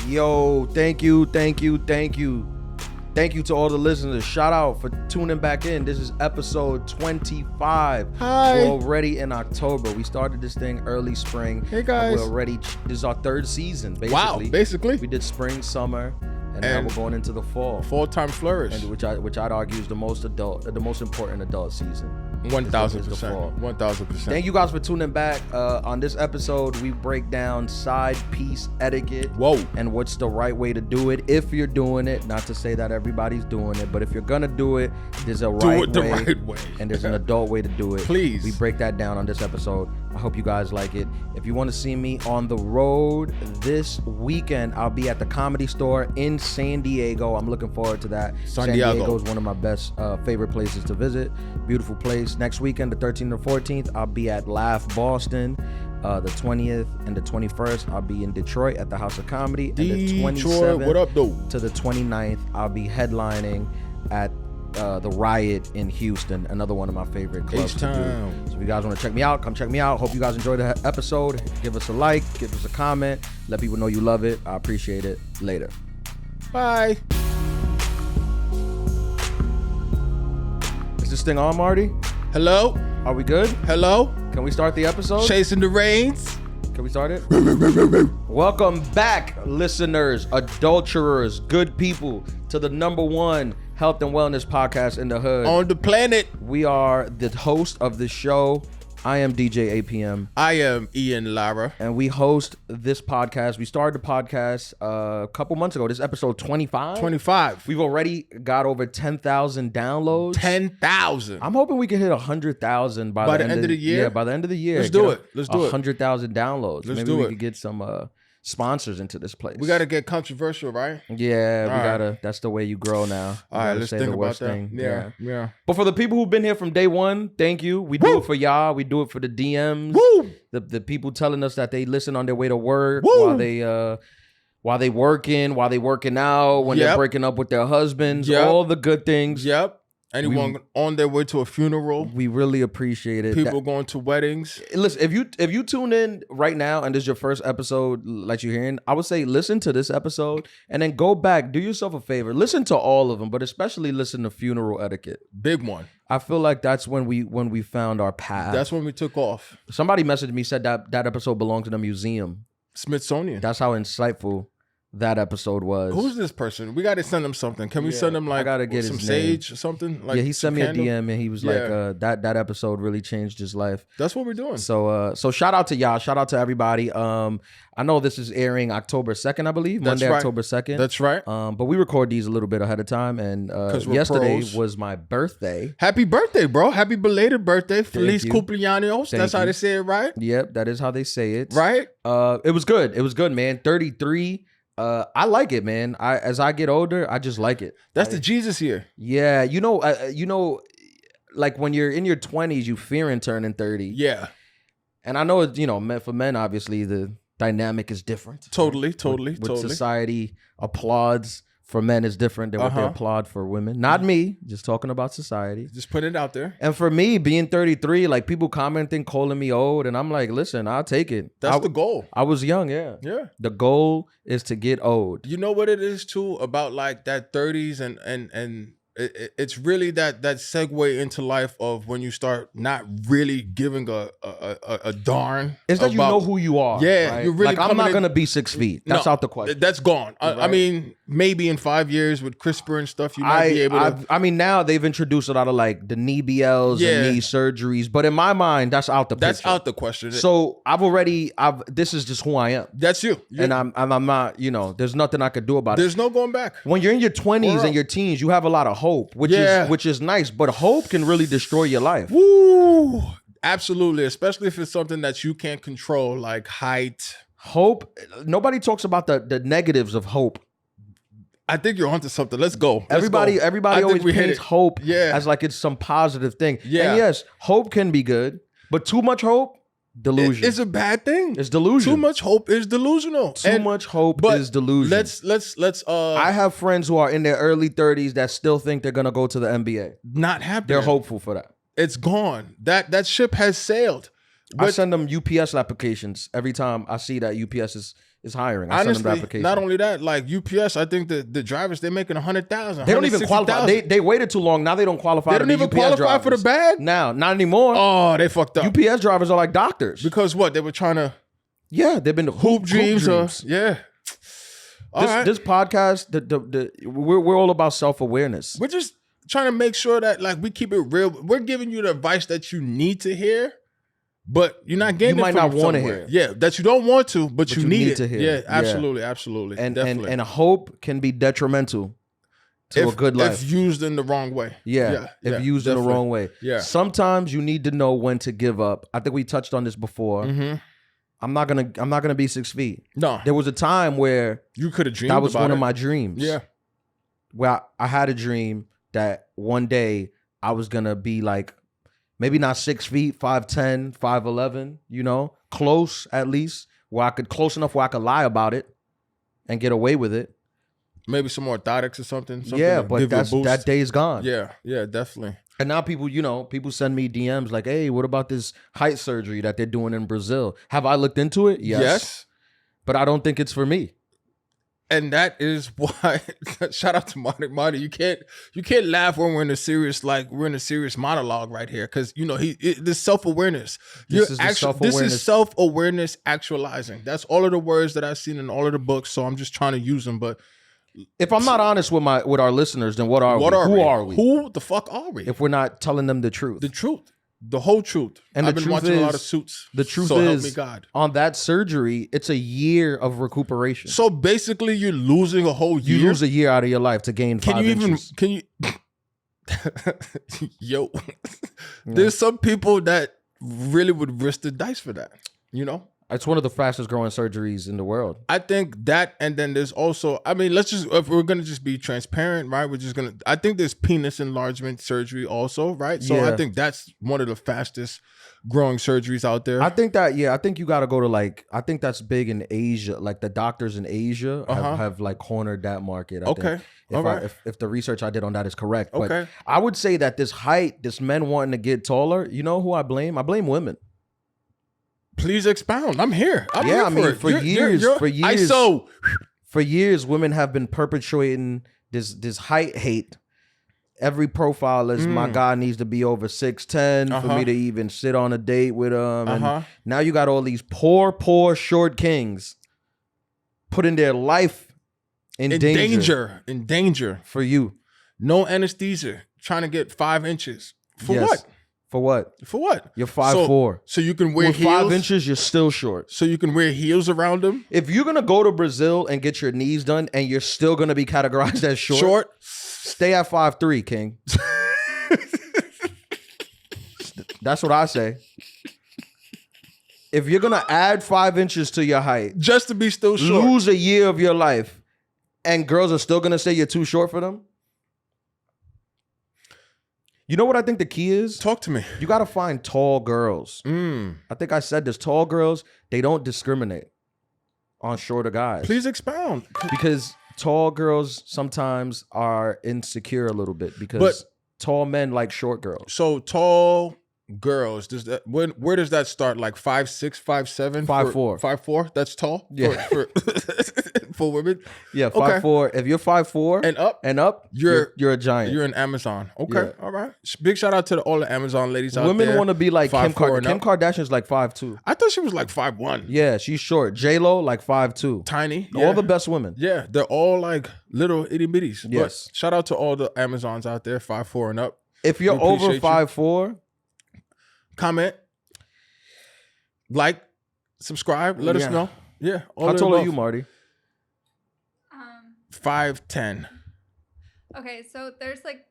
Yo, thank you to all the listeners. Shout out for tuning back in. This is episode 25. Hi. We're already in October. We started this thing early spring. Hey guys. We're already, this is our third season, basically. Wow, basically. We did spring, summer, and now we're going into the fall. Full-time flourish. And which I'd argue is the most important adult season. 1,000%. 1,000%. Thank you guys for tuning back. On this episode, we break down side piece etiquette. Whoa. And what's the right way to do it if you're doing it. Not to say that everybody's doing it, but if you're gonna do it, there's a right way. And there's an adult way to do it. Please. We break that down on this episode. I hope you guys like it. If you want to see me on the road this weekend, I'll be at the Comedy Store in San Diego. I'm looking forward to that. San Diego is one of my best favorite places to visit. Beautiful place. Next weekend, the 13th and 14th, I'll be at Laugh Boston. The 20th and the 21st, I'll be in Detroit at the House of Comedy. And the 27th what up, though? to the 29th, I'll be headlining at the Riot in Houston, another one of my favorite clubs to do. So if you guys want to check me out, come check me out. Hope you guys enjoyed the episode. Give us a like, give us a comment, let people know you love it. I appreciate it. Later. Bye. Is this thing on, Marty? Hello? Are we good? Hello? Can we start the episode? Chasing the reins. Can we start it? Welcome back, listeners, adulterers, good people, to the #1 health and wellness podcast in the hood. On the planet. We are the host of this show. I am DJ8PM. I am Ian Lara. And we host this podcast. We started the podcast a couple months ago. This is episode 25. 25. We've already got over 10,000 downloads. 10,000. I'm hoping we can hit 100,000 by the end of the year. Yeah, by the end of the year. Let's do it. Let's do it. 100,000 downloads. Let's Maybe do we it. could get some sponsors into this place. We got to get controversial, right? Yeah, we gotta. That's the way you grow now. All right, let's think about that. Yeah. But for the people who've been here from day one, thank you. We do it for y'all. We do it for the DMs. Woo! The people telling us that they listen on their way to work Woo! while they working out, when they're breaking up with their husbands, all the good things. Yep. Anyone on their way to a funeral. We really appreciate it. People going to weddings. Listen, if you tune in right now and this is your first episode like you're hearing, I would say listen to this episode and then go back, do yourself a favor, listen to all of them, but especially listen to funeral etiquette. Big one. I feel like that's when we found our path. That's when we took off. Somebody messaged me, said that episode belonged to the museum. Smithsonian. That's how insightful that episode was. Who's this person? We got to send him something. Can we send him like some sage or something? Like he sent me a DM and he was like, that episode really changed his life. That's what we're doing. So shout out to y'all. Shout out to everybody. I know this is airing October 2nd, I believe. That's Monday, right. October 2nd. That's right. But we record these a little bit ahead of time. And yesterday was my birthday. Happy birthday, bro. Happy belated birthday. Feliz cumpleaños. That's how they say it, right? Yep, that is how they say it. Right? It was good. It was good, man. 33. I like it, man. As I get older, I just like it. That's the Jesus year. Yeah, you know, like when you're in your 20s, you fearing turning 30. Yeah. And I know, for men, obviously the dynamic is different. Totally. What society applauds for men is different than what they applaud for women. Not me, just talking about society. Just put it out there. And for me, being 33, like people commenting, calling me old, and I'm like, listen, I'll take it. That's the goal. I was young, yeah. Yeah. The goal is to get old. You know what it is too about like that 30s and it's really that segue into life of when you start not really giving a darn. It's that you know who you are. Yeah, right? you're really like I'm not gonna be 6 feet. That's out the question. That's gone. Right? I mean, maybe in 5 years with CRISPR and stuff, you might be able to. I mean, now they've introduced a lot of like the knee BLs and knee surgeries, but in my mind, that's out the picture. That's out the question. So this is just who I am. That's you. And I'm not. There's nothing I could do about it. There's no going back. When you're in your 20s and your teens, you have a lot of hope, which is nice, but hope can really destroy your life. Woo! Absolutely, especially if it's something that you can't control, like height. Hope. Nobody talks about the negatives of hope. I think you're onto something. Let's go. Everybody always paints hope as like it's some positive thing. Yeah. And yes, hope can be good, but too much hope, delusion. It's a bad thing. It's delusion. Too much hope is delusional. Too much hope is delusion. Let's I have friends who are in their early 30s that still think they're gonna go to the NBA. Not happening. They're hopeful for that. It's gone. That ship has sailed. I send them UPS applications every time I see that UPS is hiring. I send them the Honestly, application. not only that, like UPS, I think the drivers, they're making 100,000. They don't even qualify. They waited too long. Now they don't qualify. They don't even qualify for the bag? Now, not anymore. Oh, they fucked up. UPS drivers are like doctors. Because what? They were trying to... Yeah, they've been hoop dreams. Yeah. This podcast, we're all about self-awareness. We're just trying to make sure that like we keep it real. We're giving you the advice that you need to hear, but you're not getting. You might not want to hear. Yeah, that you don't want to, but you need it to hear. Yeah, absolutely, absolutely. And hope can be detrimental to a good life if used in the wrong way. If used in the wrong way. Yeah. Sometimes you need to know when to give up. I think we touched on this before. Mm-hmm. I'm not gonna be 6 feet. No. There was a time where you could have dreamed. That was about one it. of my dreams. Yeah. Where I had a dream that one day I was gonna be like, maybe not 6 feet, 5'10", 5'11", you know, close at least, close enough where I could lie about it and get away with it. Maybe some orthotics or something. Yeah, but that day's gone. Yeah, definitely. And now people send me DMs like, hey, what about this height surgery that they're doing in Brazil? Have I looked into it? Yes. But I don't think it's for me. And that is why, shout out to Marty. You can't laugh when we're in a serious monologue right here. Cause you know, this self-awareness. This is self-awareness actualizing. That's all of the words that I've seen in all of the books. So I'm just trying to use them. But if I'm not honest with our listeners, then what are we? Who are we? Who the fuck are we? If we're not telling them the truth. The truth. The whole truth. And I've been watching a lot of Suits. The truth so is, help me God. On that surgery, it's a year of recuperation. So basically, you're losing a whole year. You lose a year out of your life to gain 5 inches. Can you? Yo, there's some people that really would risk the dice for that. You know. It's one of the fastest growing surgeries in the world. I think that, and then there's also, I mean, if we're going to just be transparent, right? I think there's penis enlargement surgery also, right? So I think that's one of the fastest growing surgeries out there. I think you got to go to I think that's big in Asia. Like the doctors in Asia have like cornered that market. I think. All right. If the research I did on that is correct. Okay. But I would say that this men wanting to get taller, you know who I blame? I blame women. Please expound. I'm here. For years, women have been perpetuating this height hate. Every profile is my guy needs to be over 6'10" for me to even sit on a date with him. And now you got all these poor short kings putting their life in danger for you. No anesthesia. Trying to get 5 inches. For what? For what? You're 5'4". So you can wear with heels. 5 inches, you're still short. So you can wear heels around them. If you're gonna go to Brazil and get your knees done, and you're still gonna be categorized as short, stay at 5'3", King. That's what I say. If you're gonna add 5 inches to your height, just to be still short, lose a year of your life, and girls are still gonna say you're too short for them. You know what I think the key is? Talk to me. You got to find tall girls. I think I said this. Tall girls, they don't discriminate on shorter guys. Please expound. Because tall girls sometimes are insecure a little bit because tall men like short girls. So tall girls, where does that start? Like 5'6", 5'7"? 5'4". 5'4"? That's tall? Yeah. For women? Yeah, 5'4". If you're 5'4" and up, you're a giant. You're an Amazon. Okay, yeah. All right. Big shout out to all the Amazon ladies out there. Women want to be like Kim Kardashian. Kim Kardashian's like 5'2". I thought she was like 5'1". Yeah, she's short. J-Lo like 5'2". Tiny. All the best women. Yeah, they're all like little itty bitties. Yes. But shout out to all the Amazons out there, 5'4" and up. If you're over 5'4", comment, like, subscribe, let us know. Yeah. How tall are you, Marty? 5'10". Okay, so there's like,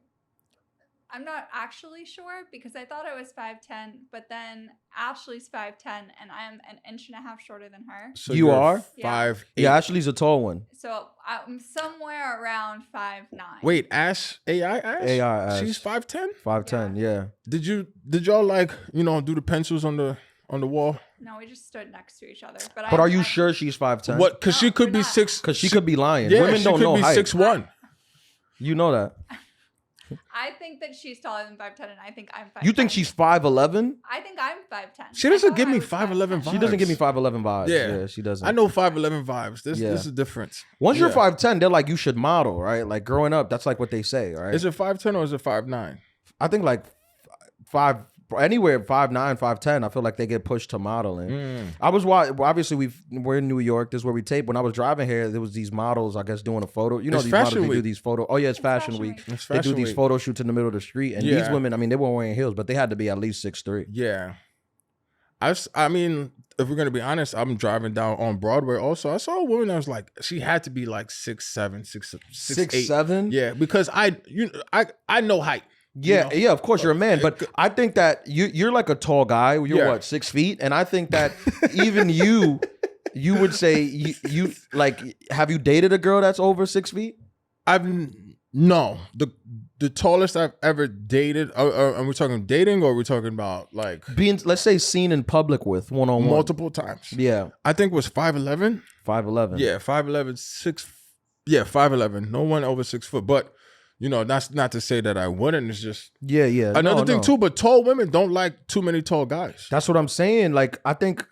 I'm not actually sure because I thought I was 5'10", but then Ashley's 5'10", and I'm an inch and a half shorter than her. So you are 5'8". Yeah, Ashley's a tall one. So I'm somewhere around 5'9". Wait, Ash? AI Ash? She's 5'10"? 5'10", yeah. Did y'all like, do the pencils on the wall? No, we just stood next to each other. But are you sure she's 5'10"? What? Because she could be 6. Because she could be lying. Yeah, women don't know height. She could be 6'1". You know that. I think that she's taller than 5'10", and I think I'm 5'10". You think she's 5'11"? I think I'm 5'10". She doesn't give me 5'11" vibes. She doesn't give me 5'11" vibes. Yeah, she doesn't. I know 5'11" vibes. This is a difference. Once you're 5'10", they're like, you should model, right? Like growing up, that's like what they say, right? Is it 5'10" or is it 5'9"? I think like anywhere 5'9", 5'10", I feel like they get pushed to modeling. I was obviously we're in New York. This is where we tape. When I was driving here, there was these models, I guess, doing a photo. You know, these models, they do these photo. Oh yeah, it's fashion week. They do these photo shoots in the middle of the street, and these women, I mean, they weren't wearing heels, but they had to be at least 6'3". Yeah, I mean, if we're gonna be honest, I'm driving down on Broadway. Also, I saw a woman that was like, she had to be like 6'7", 6'7". Yeah, because I know height. Yeah, yeah, of course you're a man, but I think that you're like a tall guy. You're what, 6 feet? And I think that even you would say you like, have you dated a girl that's over 6 feet? No. The tallest I've ever dated. Are we talking dating or are we talking about like being, let's say, seen in public with one-on-one multiple times? Yeah, I think it was 5'11". 5'11". Yeah, 5'11", 6. Yeah, 5'11". No one over 6 foot, but. You know, that's not to say that I wouldn't. It's just another thing too. But tall women don't like too many tall guys. That's what I'm saying. Like I think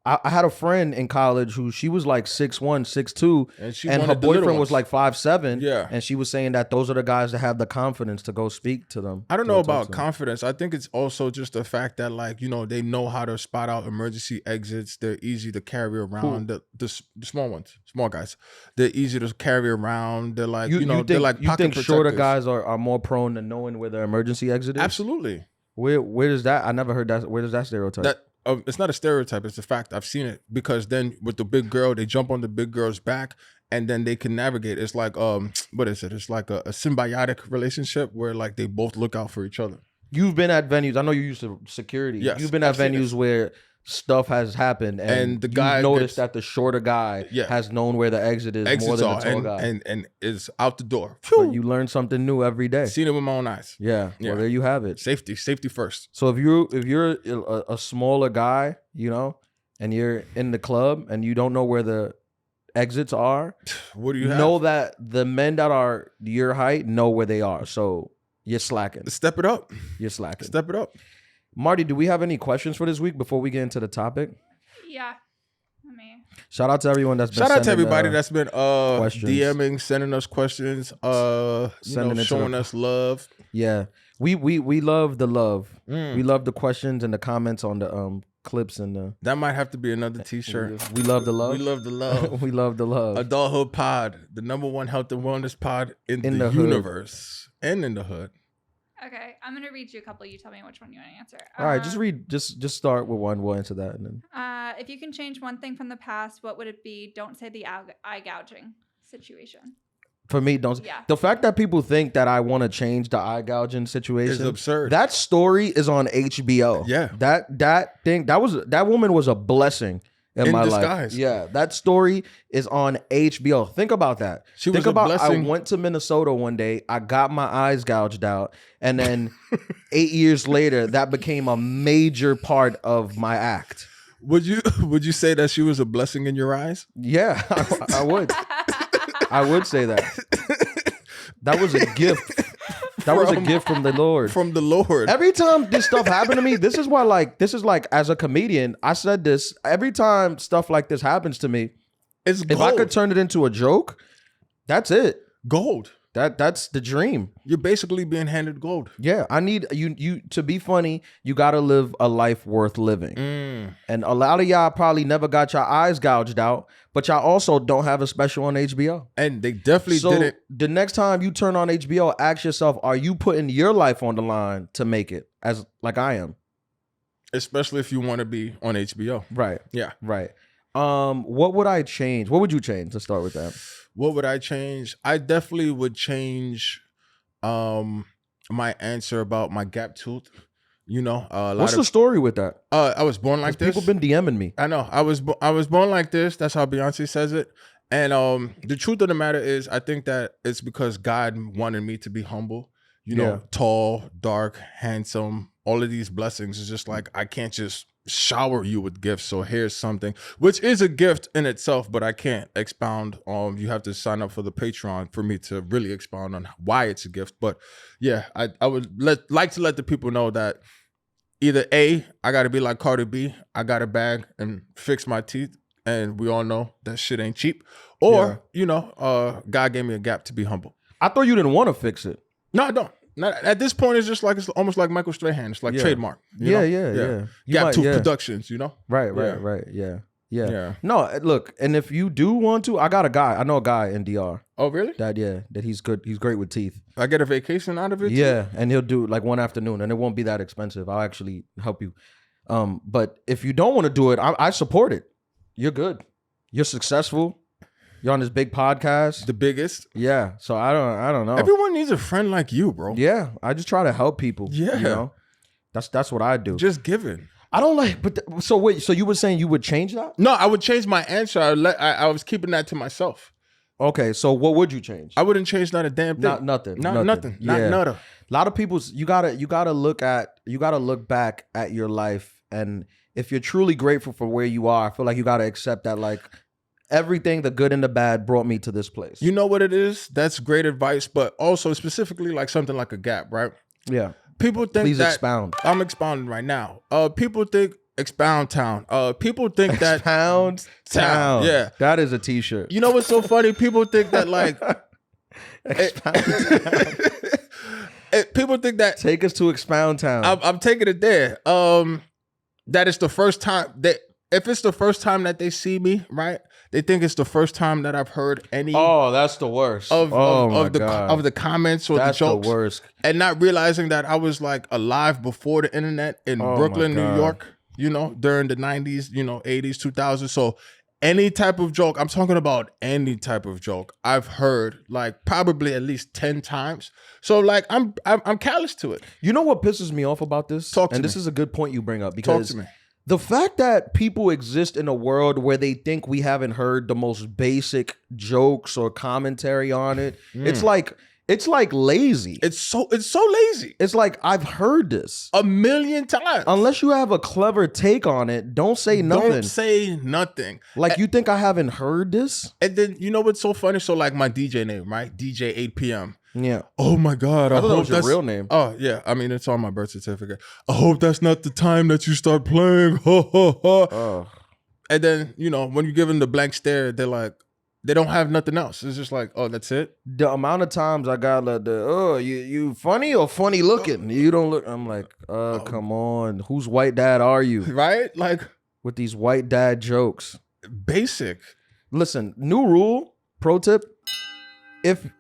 I had a friend in college who she was like 6'1", 6'2", and her boyfriend was like 5'7". Yeah, and she was saying that those are the guys that have the confidence to go speak to them. I don't know about confidence. I think it's also just the fact that, like, you know, they know how to spot out emergency exits. They're easy to carry around. The small ones, small guys, they're easy to carry around. They're like, they're like pocket protectors. Shorter guys are more prone to knowing where the emergency exit is? Absolutely. Where does that? I never heard that. Where does that stereotype? It's not a stereotype. It's a fact. I've seen it because then with the big girl, they jump on the big girl's back and then they can navigate. It's like, what is it? It's like a symbiotic relationship where like they both look out for each other. You've been at venues. I know you're used to security. Yes, you've been at venues where stuff has happened and the guy noticed that the shorter guy has known where the exit is more than the tall guy and is out the door. You learn something new every day. Seen it with my own eyes. Yeah. Well, there you have it. Safety first. So if you're a smaller guy, you know, and you're in the club and you don't know where the exits are, what do you have? Know that the men that are your height know where they are. So you're slacking. Step it up. You're slacking. Step it up. Marty, do we have any questions for this week before we get into the topic? Yeah. Shout out to everyone that's been Shout out to everybody that's been DMing, sending us questions, showing us love. Yeah. We love the love. We love the questions and the comments on the clips and the. That might have to be another t-shirt. We love the love. We love the love. We love the love. Adulthood Pod, the #1 health and wellness pod in the universe and in the hood. Okay, I'm gonna read you a couple. You tell me which one you want to answer. All right, just read. Just start with one. We'll answer that, and then. If you can change one thing from the past, what would it be? Don't say the eye gouging situation. For me, don't. Yeah. The fact that people think that I want to change the eye gouging situation is absurd. That story is on HBO. Yeah. That woman was a blessing in my disguise. Life. Yeah. That story is on HBO. Think about that. Think about blessing. I went to Minnesota one day. I got my eyes gouged out, and then 8 years later, that became a major part of my act. Would you say that she was a blessing in your eyes? Yeah, I would. I would say that. That was a gift. That was a gift from the Lord. From the Lord. Every time this stuff happened to me, this is like as a comedian, I said this. Every time stuff like this happens to me, it's gold. If I could turn it into a joke, that's it. Gold. That's the dream. You're basically being handed gold. Yeah, I need you to be funny. You got to live a life worth living. And a lot of y'all probably never got your eyes gouged out, but y'all also don't have a special on HBO. And they definitely didn't. The next time you turn on HBO, ask yourself, are you putting your life on the line to make it, as like I am? Especially if you want to be on HBO. Right. Yeah. Right. What would I change? What would you change? Let's start with that. What would I change? I definitely would change my answer about my gap tooth. You know, what's the story with that? I was born like this. People been DMing me. I know. I was born like this. That's how Beyonce says it. And the truth of the matter is, I think that it's because God wanted me to be humble. You know, tall, dark, handsome. All of these blessings is just like I can't just shower you with gifts. So here's something, which is a gift in itself, but I can't expound. You have to sign up for the Patreon for me to really expound on why it's a gift. But yeah, I would like to let the people know that either A, I got to be like Cardi B, I got a bag and fix my teeth, and we all know that shit ain't cheap. Or God gave me a gap to be humble. I thought you didn't want to fix it. No, I don't. Not, at this point, it's almost like Michael Strahan. It's like trademark. Yeah. Gap Tooth Productions, Right. Yeah. No, look, and if you do want to, I got a guy. I know a guy in DR. Oh, really? That he's good. He's great with teeth. I get a vacation out of it? Yeah, and he'll do like one afternoon, and it won't be that expensive. I'll actually help you. But if you don't want to do it, I support it. You're good. You're successful. You're on this big podcast. The biggest. Yeah. So I don't know. Everyone needs a friend like you, bro. Yeah. I just try to help people. Yeah. You know? That's what I do. Just giving. I don't like, so wait, so you were saying you would change that? No, I would change my answer. I was keeping that to myself. Okay, so what would you change? I wouldn't change not a damn thing. Nothing. Nothing. Yeah. Not a lot of people's, you gotta look back at your life, and if you're truly grateful for where you are, I feel like you gotta accept that like everything, the good and the bad, brought me to this place. You know what it is? That's great advice, but also specifically like something like a gap, right? Yeah. People think Please that expound. I'm expounding right now. People think expound town. People think that expound town. Yeah, that is a t-shirt. You know what's so funny? People think that like expound town. People think that take us to expound town. I'm taking it there. That it's the first time that if it's the first time that they see me, right? They think it's the first time that I've heard any. Oh, that's the worst. Of the comments or that's the jokes. The worst. And not realizing that I was like alive before the internet in Brooklyn, New York, during the 90s, 80s, 2000s. So any type of joke, I'm talking about any type of joke, I've heard like probably at least 10 times. So like I'm callous to it. You know what pisses me off about this? This is a good point you bring up, because talk to me. The fact that people exist in a world where they think we haven't heard the most basic jokes or commentary on it, it's like lazy. It's so lazy. It's like, I've heard this 1,000,000 times. Unless you have a clever take on it, don't say nothing. Don't say nothing. Like, you think I haven't heard this? And then you know what's so funny? So like my DJ name, right? DJ8PM. Yeah. Oh my God. I thought that was your real name. Oh yeah. I mean, it's on my birth certificate. I hope that's not the time that you start playing. Oh. And then, when you give them the blank stare, they're like, they don't have nothing else. It's just like, oh, that's it. The amount of times I got like you funny or funny looking? You don't look. I'm like, come on. Whose white dad are you? Right? Like with these white dad jokes. Basic. Listen, new rule, pro tip.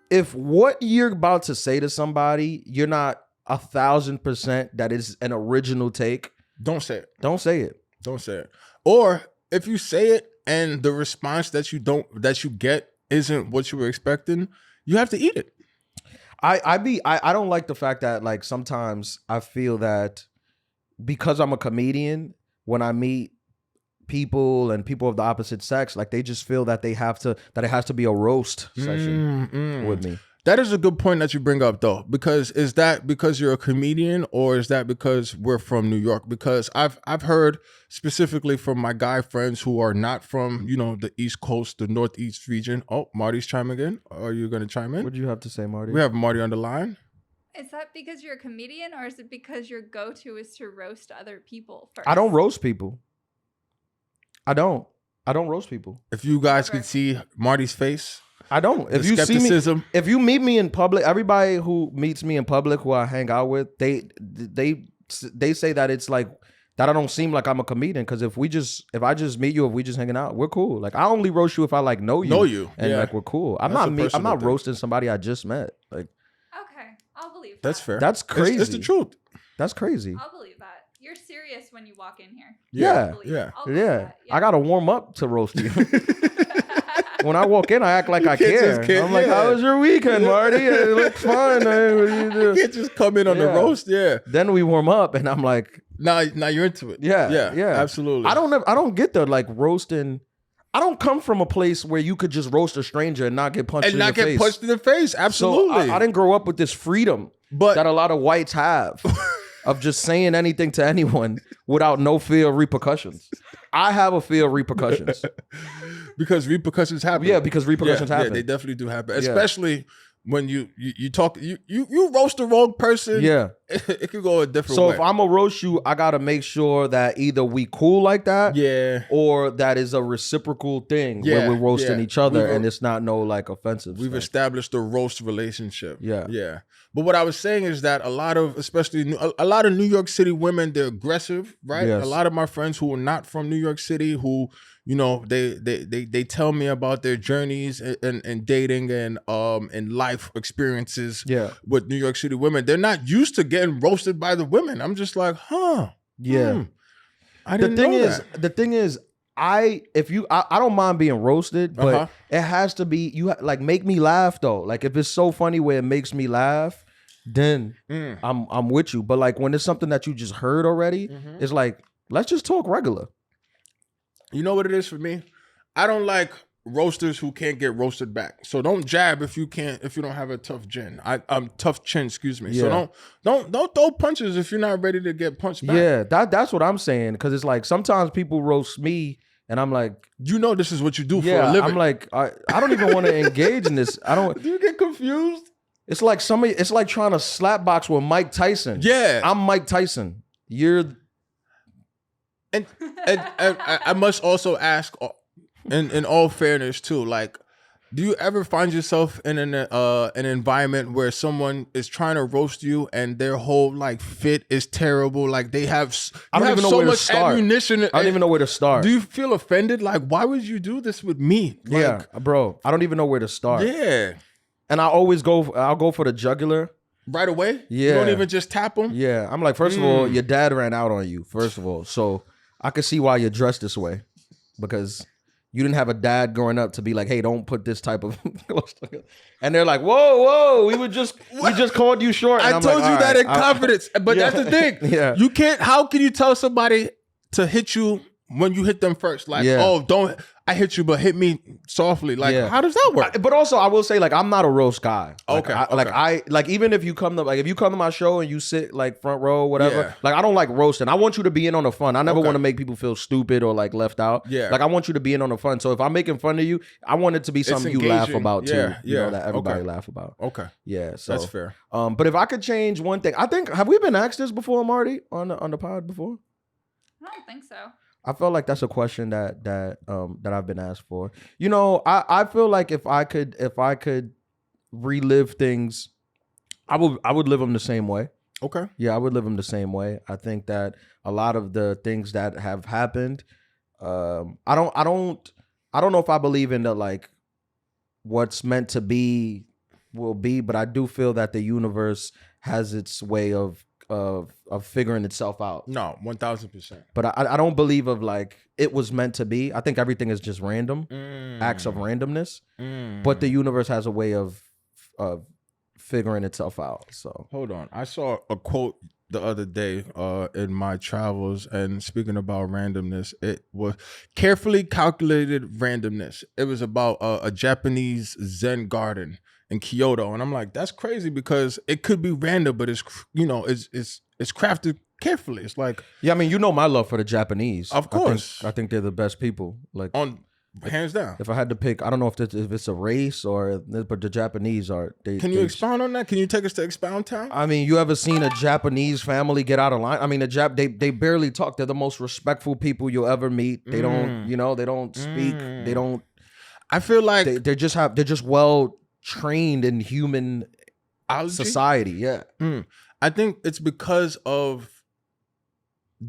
If what you're about to say to somebody, you're not 1,000% that is an original take, don't say it. Don't say it. Don't say it. Or if you say it and the response that you get isn't what you were expecting, you have to eat it. I don't like the fact that like sometimes I feel that because I'm a comedian, when I meet people and people of the opposite sex, like they just feel that it has to be a roast session with me. That is a good point that you bring up though, because is that because you're a comedian or is that because we're from New York? Because I've heard specifically from my guy friends who are not from, the East Coast, the Northeast region. Oh, Marty's chiming in. Are you going to chime in? What do you have to say, Marty? We have Marty on the line. Is that because you're a comedian or is it because your go-to is to roast other people first? I don't roast people. I don't roast people. If you guys could see Marty's face. I don't. If you see me, if you meet me in public, everybody who meets me in public, who I hang out with, they say that it's like that. I don't seem like I'm a comedian because if I just meet you, if we just hanging out, we're cool. Like I only roast you if I like know you, and like we're cool. I'm not roasting somebody I just met. Like okay, I'll believe that. That's fair. That's crazy. It's the truth. That's crazy. I'll believe that. You're serious when you walk in here. Yeah. I gotta warm up to roast you. When I walk in, I act like I care. I'm like, how was your weekend, Marty? It looks fun. You can't just come in on the roast. Yeah. Then we warm up, and I'm like, now you're into it. Yeah. Absolutely. I don't get the like roasting. I don't come from a place where you could just roast a stranger and not get punched in the face. And not get punched in the face. Absolutely. So I didn't grow up with this freedom that a lot of whites have. of just saying anything to anyone without no fear of repercussions. I have a fear of repercussions. Because repercussions happen. Yeah, because repercussions happen. Yeah, they definitely do happen. Especially when you talk, you roast the wrong person. Yeah. It could go a different way. So if I'm gonna roast you, I gotta make sure that either we cool like that, or that is a reciprocal thing where we're roasting each other and it's not no like offensive. We've established a roast relationship. Yeah. Yeah. But what I was saying is that a lot of New York City women, they're aggressive, right? Yes. A lot of my friends who are not from New York City, who, you know, they tell me about their journeys and dating and life experiences with New York City women. They're not used to getting roasted by the women. I'm just like, I didn't know that. The thing is, I don't mind being roasted, but it has to be like make me laugh though. Like if it's so funny where it makes me laugh, then I'm with you. But like when it's something that you just heard already, it's like let's just talk regular. You know what it is for me? I don't like roasters who can't get roasted back. So don't jab if you don't have a tough chin. Tough chin, excuse me. Yeah. So don't throw punches if you're not ready to get punched back. Yeah, that's what I'm saying. Cause it's like sometimes people roast me and I'm like, you know this is what you do for a living. I'm like, I don't even want to engage in this. I don't. Do you get confused? It's like it's like trying to slap box with Mike Tyson. Yeah. I'm Mike Tyson. You're And I must also ask, in all fairness too, like, do you ever find yourself in an environment where someone is trying to roast you and their whole like fit is terrible? Like they have, I don't even know where to start. Ammunition. I don't even know where to start. Do you feel offended? Like, why would you do this with me? Like, yeah, bro. I don't even know where to start. Yeah. And I'll go for the jugular. Right away? Yeah. You don't even just tap them? Yeah. I'm like, first of all, your dad ran out on you, first of all. So I could see why you're dressed this way. Because you didn't have a dad growing up to be like, hey, don't put this type of clothes together. And they're like, whoa, we just called you short. And I told like, you that right, in confidence. But that's the thing. Yeah. You can't, how can you tell somebody to hit you when you hit them first? Like, I hit you, but hit me softly. Like, how does that work? But also, I will say, like, I'm not a roast guy. Like, Okay. Even if you come to my show and you sit like front row, whatever. Like, I don't like roasting. I want you to be in on the fun. I never want to make people feel stupid or like left out. Yeah. Like, I want you to be in on the fun. So if I'm making fun of you, I want it to be something you laugh about too. You know, that everybody laugh about. Okay. Yeah. So that's fair. But if I could change one thing, I think, have we been asked this before, Marty, on the pod before? I don't think so. I feel like that's a question that I've been asked for. You know, I feel like if I could relive things, I would live them the same way. Okay. Yeah, I would live them the same way. I think that a lot of the things that have happened, I don't know if I believe in the like what's meant to be will be, but I do feel that the universe has its way of figuring itself out. No, 1000%. But I don't believe of like it was meant to be. I think everything is just random, acts of randomness. But the universe has a way of figuring itself out. So hold on, I saw a quote the other day in my travels, and speaking about randomness, it was carefully calculated randomness. It was about a Japanese Zen garden in Kyoto, and I'm like, that's crazy because it could be random, but it's crafted carefully. It's like, yeah, I mean, you know my love for the Japanese. Of course, I think they're the best people. Like hands down. If I had to pick, I don't know if it's a race but the Japanese are. Can you expound on that? Can you take us to Expound Town? I mean, you ever seen a Japanese family get out of line? I mean, they barely talk. They're the most respectful people you'll ever meet. They don't, they don't speak. They don't. I feel like they're just well trained in human society. Yeah. I think it's because of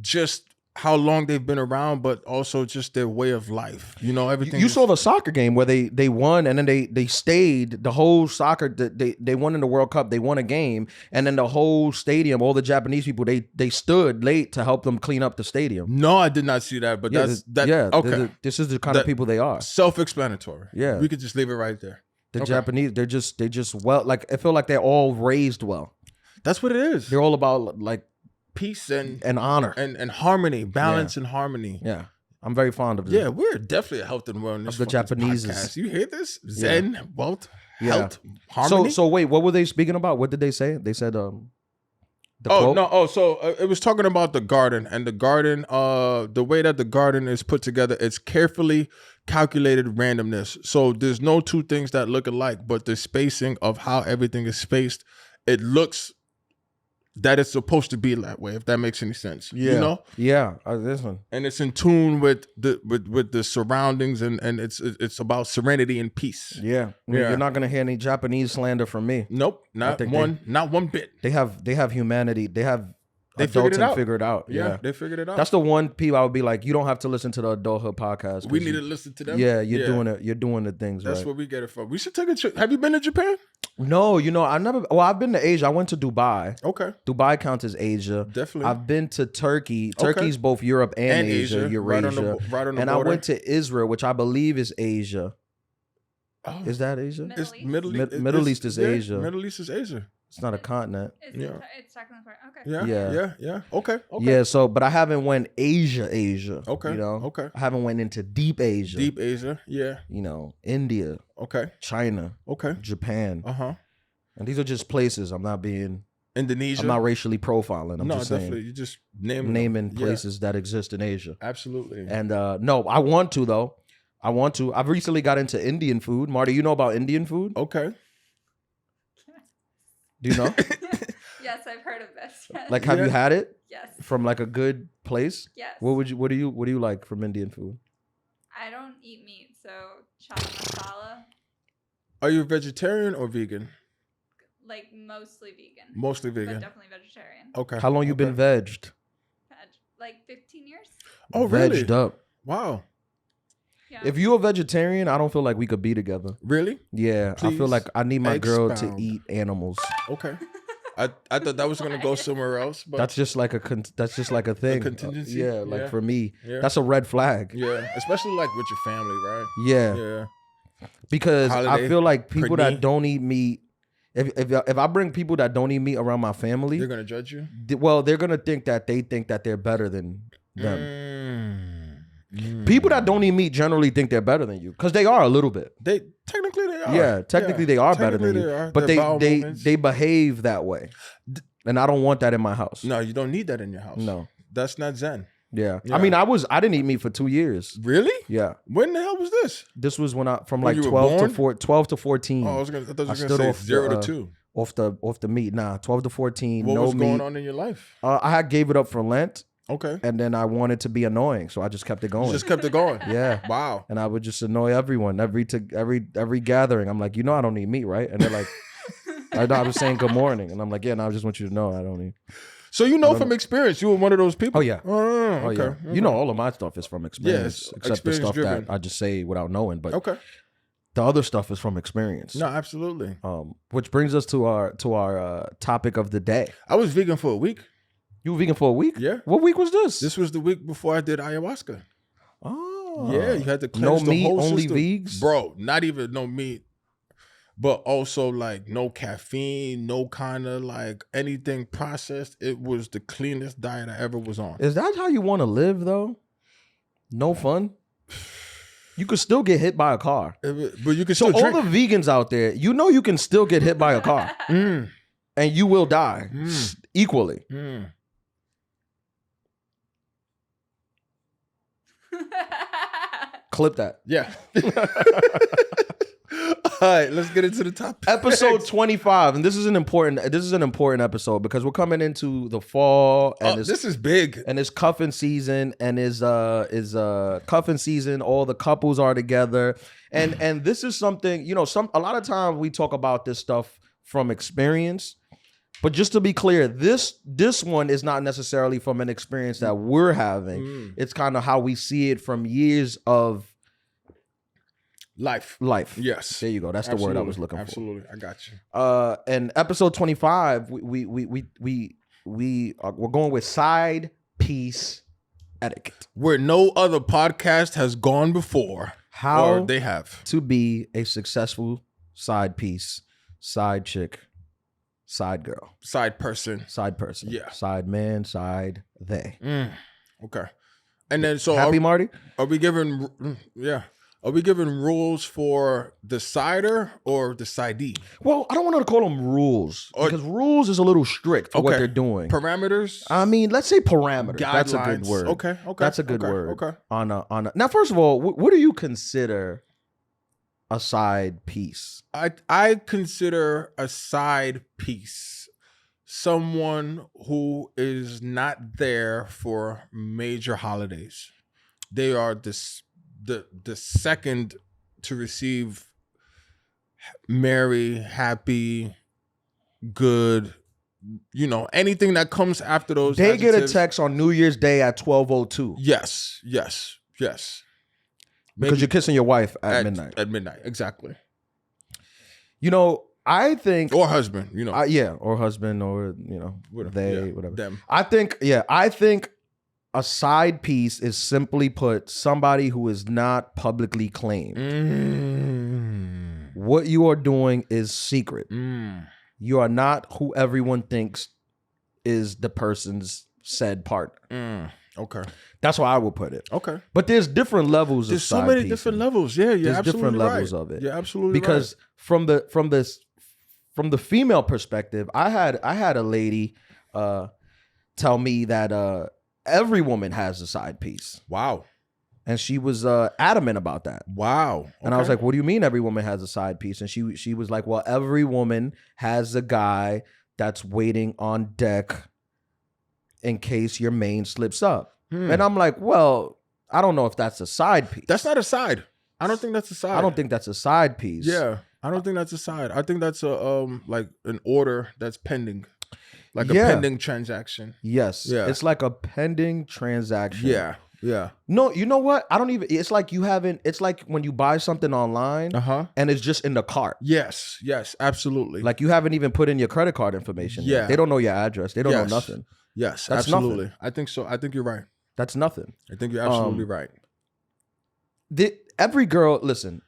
just how long they've been around, but also just their way of life. You know, everything. You saw the soccer game where they won, and then they stayed the whole soccer. They won in the World Cup. They won a game, and then the whole stadium, all the Japanese people, they stood late to help them clean up the stadium. No, I did not see that, but okay. This is the kind of people they are. Self-explanatory. Yeah, we could just leave it right there. The Japanese, they just well, like I feel like they're all raised well. That's what it is. They're all about like peace and honor and harmony, balance and harmony. Yeah, I'm very fond of this. Yeah, we're definitely a health and wellness of the Japanese. You hear this? Zen, wealth, health, harmony. So wait, what were they speaking about? What did they say? They said So it was talking about the garden, and the garden, the way that the garden is put together, it's carefully calculated randomness. So there's no two things that look alike, but the spacing of how everything is spaced, it looks that it's supposed to be that way, if that makes any sense. Yeah. You know? Yeah. This one. And it's in tune with the surroundings, and it's about serenity and peace. Yeah. You're not gonna hear any Japanese slander from me. Nope. Not one bit. They have humanity. They figured it out. Yeah, they figured it out. That's the one people I would be like, you don't have to listen to the Adulthood podcast. We need to listen to them. Yeah, you're doing it. You're doing the things. That's right. where we get it from. We should take a trip. Have you been to Japan? No, I never. Well, I've been to Asia. I went to Dubai. Okay. Dubai counts as Asia. Definitely. I've been to Turkey. Turkey's both Europe and Asia. Eurasia. Right on the and border. I went to Israel, which I believe is Asia. Oh. Is that Asia? Middle Middle East East. is Asia. Middle East is Asia. It's not a continent. It's technically part. Okay. Yeah. Okay. Yeah. So, but I haven't went Asia. Okay. Okay. I haven't went into deep Asia. Deep Asia. Yeah. India. Okay. China. Okay. Japan. And these are just places. I'm not being Indonesia. I'm not racially profiling. I'm just definitely. saying. You just naming places that exist in Asia. Absolutely. And no, I want to though. I've recently got into Indian food. Marty, you know about Indian food? Okay. Do you know? Yes, I've heard of this. Yes. Like, have you had it? Yes. From like a good place? Yes. What do you like from Indian food? I don't eat meat, so chana masala. Are you vegetarian or vegan? Like mostly vegan. Mostly vegan. But definitely vegetarian. Okay. How long you been vegged? Like 15 years. Oh, really? Vegged up. Wow. Yeah. If you're a vegetarian, I don't feel like we could be together. Really? Yeah. Please I feel like I need my girl to expound. eat animals. Okay. I thought that was gonna go somewhere else, but That's just like a thing. contingency? Yeah, like Yeah. for me, Yeah. that's a red flag. yeah, especially like with your family, right? Yeah. Yeah. Because I Holiday, feel like people Brittany. that don't eat meat, if I bring people that don't eat meat around my family, They're gonna judge you. they're gonna think that they're better than them. People that don't eat meat generally think they're better than you because they are a little bit. They technically they are. Yeah, technically they are better than Technically you, they are. but Their bowel they movements. behave that way, and I don't want that in my house. No, you don't need that in your house. No. That's not Zen. Yeah. Yeah. I mean, I didn't eat meat for 2 years. Really? Yeah, When the hell was this? this was when from When like you were 12 to 14. Oh, I thought you were I gonna stood say off 0 the, to 2. off the meat. Nah, 12 to 14. What no was meat. going on in your life? I gave it up for Lent, Okay. and then I wanted to be annoying, so I just kept it going. You just kept it going. Yeah. Wow. And I would just annoy everyone every gathering. I'm like, I don't eat meat, right? And they're like, I was saying good morning, and I'm like, yeah, no, I just want you to know I don't eat. So from experience, you were one of those people. Oh yeah. Oh, okay. Yeah. All of my stuff is from experience, Yes, except the stuff experience-driven. that I just say without knowing. But Okay. the other stuff is from experience. No, absolutely. Which brings us to our topic of the day. I was vegan for a week. You were vegan for a week? Yeah. What week was this? This was the week before I did ayahuasca. Oh. Yeah, you had to No cleanse the meat, whole only system. vegs? Bro, not even no meat, but also like no caffeine, no kind of like anything processed. It was the cleanest diet I ever was on. Is that how you want to live though? No fun? You could still get hit by a car. But you can So still all drink. the vegans out there, you can still get hit by a car. Mm, And you will die equally. mm. Clip that. Yeah. All right, let's get into the topic. Episode 25, and this is an important episode because we're coming into the fall and This is big. and it's cuffing season and is cuffing season. All the couples are together, and this is something a lot of time we talk about this stuff from experience, but just to be clear, this one is not necessarily from an experience that we're having. It's kind of how we see it from years of Life. Yes. There you go. That's the word I was looking for. Absolutely. I got you. And episode 25, we're going with side piece etiquette. Where no other podcast has gone before. How Or they have. to be a successful side piece, side chick, side girl, Side person. side person, Yeah. side man, side they. Okay. And then so Happy, Marty? are we giving Are we giving rules for the sider or the sidee? Well, I don't want to call them rules because rules is a little strict for what they're doing. Parameters? I mean, let's say parameters. Guidelines. That's a good word. Okay. That's a good word. Okay. Now, first of all, what do you consider a side piece? I consider a side piece someone who is not there for major holidays. They are the second to receive merry, happy, good, anything that comes after those. They get a text on New Year's Day at 12:02. Yes. Because you're kissing your wife at midnight. At midnight, exactly. I think, or husband, or husband, or whatever. Them. I think a side piece is simply put somebody who is not publicly claimed. What you are doing is secret. You are not who everyone thinks is the person's said partner. Okay. That's how I would put it. Okay. But there's different levels of side There's so many piecing. different levels. Yeah, there's absolutely different levels right. of it. Yeah, absolutely because right. from the female perspective, I had a lady tell me that every woman has a side piece. Wow. And she was adamant about that. Wow. Okay. And I was like, what do you mean every woman has a side piece? And she was like, well, every woman has a guy that's waiting on deck in case your main slips up. And I'm like, well, I don't know if that's a side piece. That's not a side. I don't think that's a side. I don't think that's a side piece. Yeah. I don't think that's a side. I think that's a like an order that's pending. Like a pending transaction. Yes. Yeah. It's like a pending transaction. Yeah. Yeah. No, you know what? I don't even, it's like you haven't, it's like when you buy something online and it's just in the cart. Yes, absolutely. Like you haven't even put in your credit card information. Yeah. Yet. They don't know your address. They don't know nothing. Yes, that's absolutely. Nothing. I think so. I think you're right. That's nothing. I think you're absolutely right. Every girl, listen,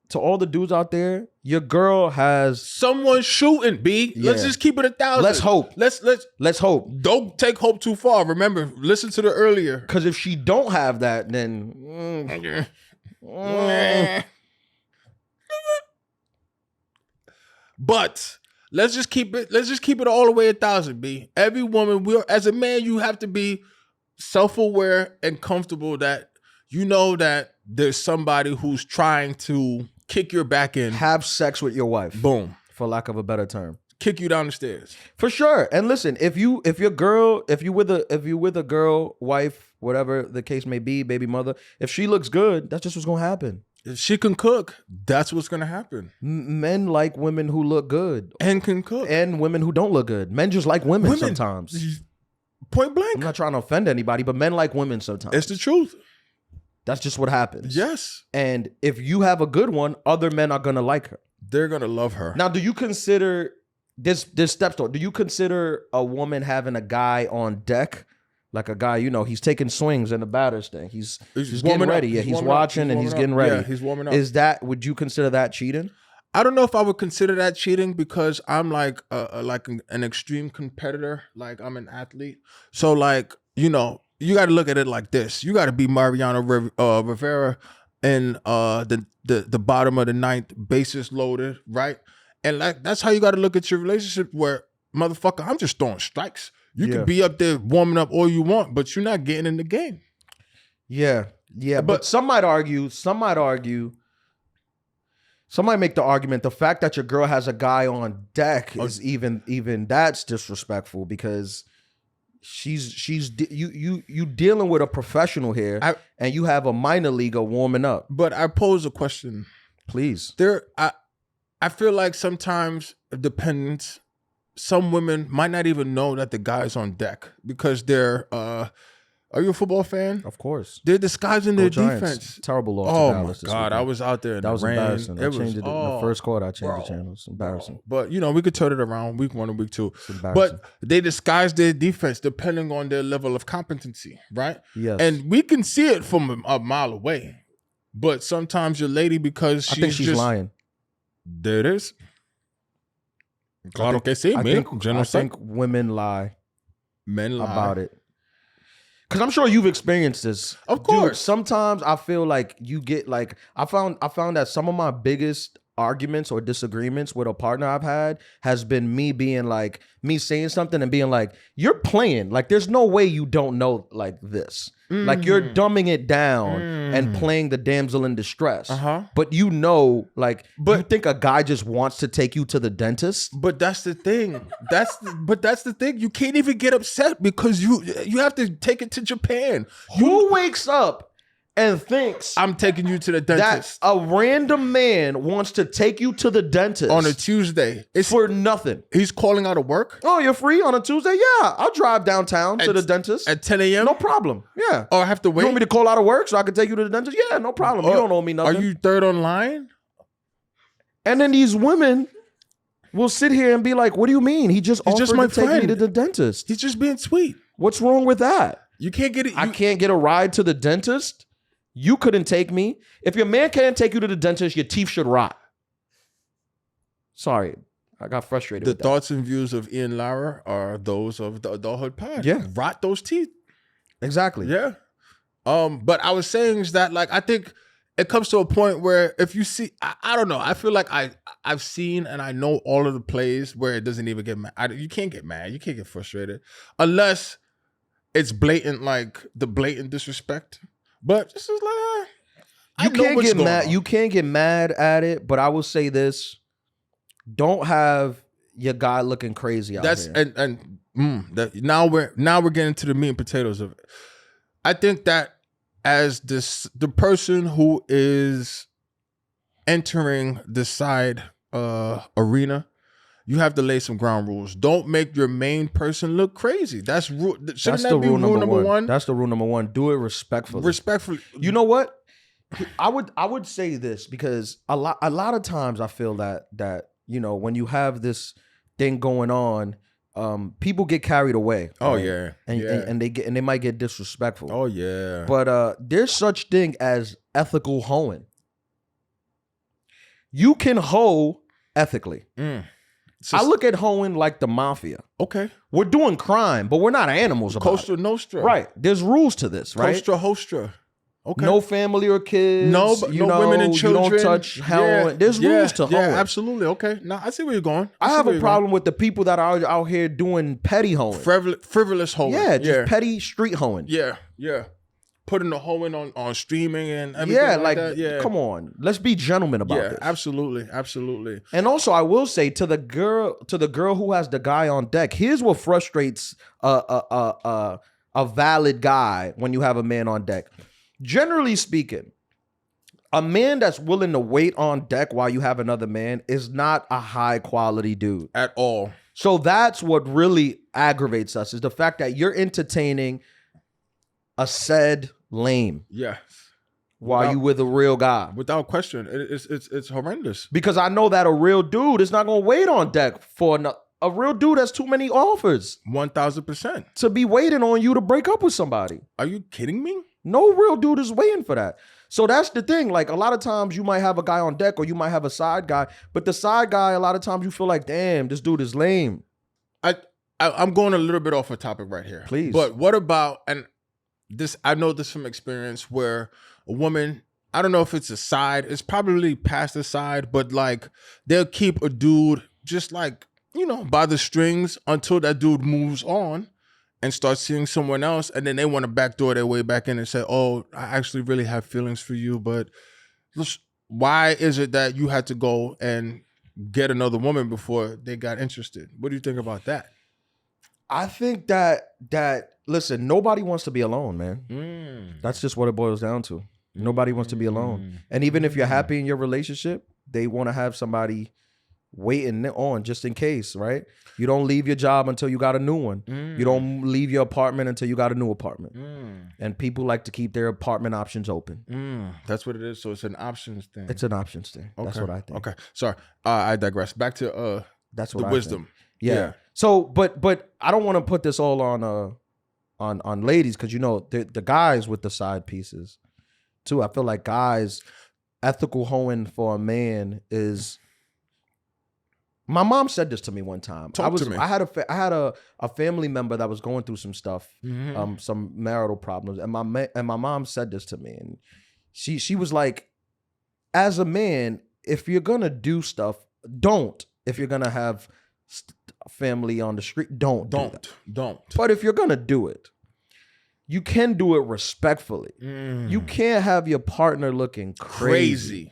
to all the dudes out there, your girl has someone shooting, B. Yeah. Let's just keep it 1,000. Let's hope. Let's hope. Don't take hope too far. Remember, listen to the earlier. Because if she don't have that, then but let's just keep it all the way 1,000, B. Every woman, as a man, you have to be self-aware and comfortable that you know that there's somebody who's trying to kick your back in. Have sex with your wife. Boom. For lack of a better term. Kick you down the stairs. For sure. And listen, if you with a girl, wife, whatever the case may be, baby mother, if she looks good, that's just what's gonna happen. If she can cook, that's what's gonna happen. Men like women who look good. And can cook. And women who don't look good. Men just like women sometimes. Point blank. I'm not trying to offend anybody, but men like women sometimes. It's the truth. That's just what happens. Yes. And if you have a good one, other men are gonna like her. They're gonna love her. Now, do you consider this steps though? Do you consider a woman having a guy on deck? Like a guy, he's taking swings in the batter's thing. He's getting ready. Yeah, he's watching and he's getting ready. Yeah, he's warming up. Would you consider that cheating? I don't know if I would consider that cheating because I'm like an extreme competitor. Like I'm an athlete. So like, you got to look at it like this. You got to be Mariano Rivera in the bottom of the ninth, bases loaded, right? And like that's how you got to look at your relationship where, motherfucker, I'm just throwing strikes. You can be up there warming up all you want, but you're not getting in the game. Yeah. But some might argue, some might make the argument the fact that your girl has a guy on deck is even that's disrespectful because you dealing with a professional here and you have a minor leaguer warming up. But I pose a question. Please. I feel like sometimes dependent. Some women might not even know that the guy's on deck because they're are you a football fan? Of course. They're disguising their defense. Terrible loss. Oh my God. I was out there in that was rain. Embarrassing. I changed it in the first quarter. I changed the channel. It's embarrassing. But we could turn it around week 1 and week 2. But they disguise their defense depending on their level of competency, right? Yes. And we can see it from a mile away. But sometimes your lady, because I think she's lying. There it is. I think women lie. Men lie about it. Because I'm sure you've experienced this. Of course. Dude, sometimes I feel like you get like I found that some of my biggest arguments or disagreements with a partner I've had has been me saying something and being like, you're playing. Like, there's no way you don't know like this. Like, you're dumbing it down and playing the damsel in distress. But like, you think a guy just wants to take you to the dentist? But that's the thing. That's the thing. You can't even get upset because you have to take it to Japan. Who wakes up and thinks I'm taking you to the dentist? That a random man wants to take you to the dentist on a Tuesday. It's for nothing. He's calling out of work. Oh, you're free on a Tuesday? Yeah, I'll drive downtown to the dentist at 10 a.m. No problem. Yeah. Or I have to wait. You want me to call out of work so I can take you to the dentist? Yeah, no problem. You don't owe me nothing. Are you third online? And then these women will sit here and be like, "What do you mean? He just offered to take me to the dentist. He's just being sweet. What's wrong with that? You can't get it. I can't get a ride to the dentist. You couldn't take me. If your man can't take you to the dentist, your teeth should rot." Sorry, I got frustrated. The thoughts and views of Ian Lara are those of the Adulthood Pod. Yeah, rot those teeth. Exactly. Yeah. But I was saying is that, like, I think it comes to a point where if you see, I don't know. I feel like I've seen and I know all of the plays where it doesn't even get mad. You can't get mad. You can't get frustrated unless it's blatant, like the blatant disrespect. But this is like, you can't get mad. You can't get mad at it. But I will say this: don't have your guy looking crazy out here. Now we're getting to the meat and potatoes of it. I think that as the person who is entering the side arena, you have to lay some ground rules. Don't make your main person look crazy. That's rule. Shouldn't that be rule number one? That's the rule number one. Do it respectfully. Respectfully. You know what? I would say this because a lot of times I feel that when you have this thing going on, people get carried away. Oh right? yeah. And they might get disrespectful. Oh yeah. But there's such thing as ethical hoeing. You can hoe ethically. I look at hoeing like the mafia. Okay. We're doing crime, but we're not animals about Costa it. Nostra. Right. There's rules to this, right? Costa Hostra. Okay. No family or kids. No women and children. You don't touch heroin. There's rules to hoeing. Yeah, absolutely. Okay. Now I see where you're going. I have a problem with the people that are out here doing petty hoeing. Frivolous hoeing. Yeah, just petty street hoeing. Yeah. Putting the hoeing on streaming and everything like that. Yeah, come on. Let's be gentlemen about this. Absolutely. And also, I will say to the girl who has the guy on deck, here's what frustrates a valid guy when you have a man on deck. Generally speaking, a man that's willing to wait on deck while you have another man is not a high quality dude at all. So that's what really aggravates us, is the fact that you're entertaining a said lame. Yes. While you with a real guy. Without question. It's horrendous. Because I know that a real dude is not going to wait on deck for a real dude has too many offers. 1,000%. To be waiting on you to break up with somebody. Are you kidding me? No real dude is waiting for that. So that's the thing. Like, a lot of times you might have a guy on deck or you might have a side guy, but the side guy, a lot of times you feel like, damn, this dude is lame. I'm going a little bit off a topic right here. Please. But what about, and this, I know this from experience, where a woman, I don't know if it's a side, it's probably past the side, but like they'll keep a dude just like, by the strings until that dude moves on and starts seeing someone else, and then they want to backdoor their way back in and say, oh, I actually really have feelings for you, but why is it that you had to go and get another woman before they got interested? What do you think about that? I think that listen, nobody wants to be alone, man. That's just what it boils down to. Nobody wants to be alone. And even if you're happy in your relationship, they want to have somebody waiting on just in case, right? You don't leave your job until you got a new one. You don't leave your apartment until you got a new apartment. And people like to keep their apartment options open. That's what it is. So it's an options thing. It's an options thing. Okay. That's what I think. Okay. Sorry. I digress. Back to that's what the wisdom. Think. Yeah. So, but I don't want to put this all on ladies, because the guys with the side pieces too. I feel like guys, ethical hoeing for a man is My mom said this to me one time. Talk to me. I had a family member that was going through some stuff, some marital problems, and my mom said this to me, and she was like, as a man, if you're gonna do stuff, don't. If you're gonna have family on the street, don't. But if you're gonna do it, you can do it respectfully. You can't have your partner looking crazy.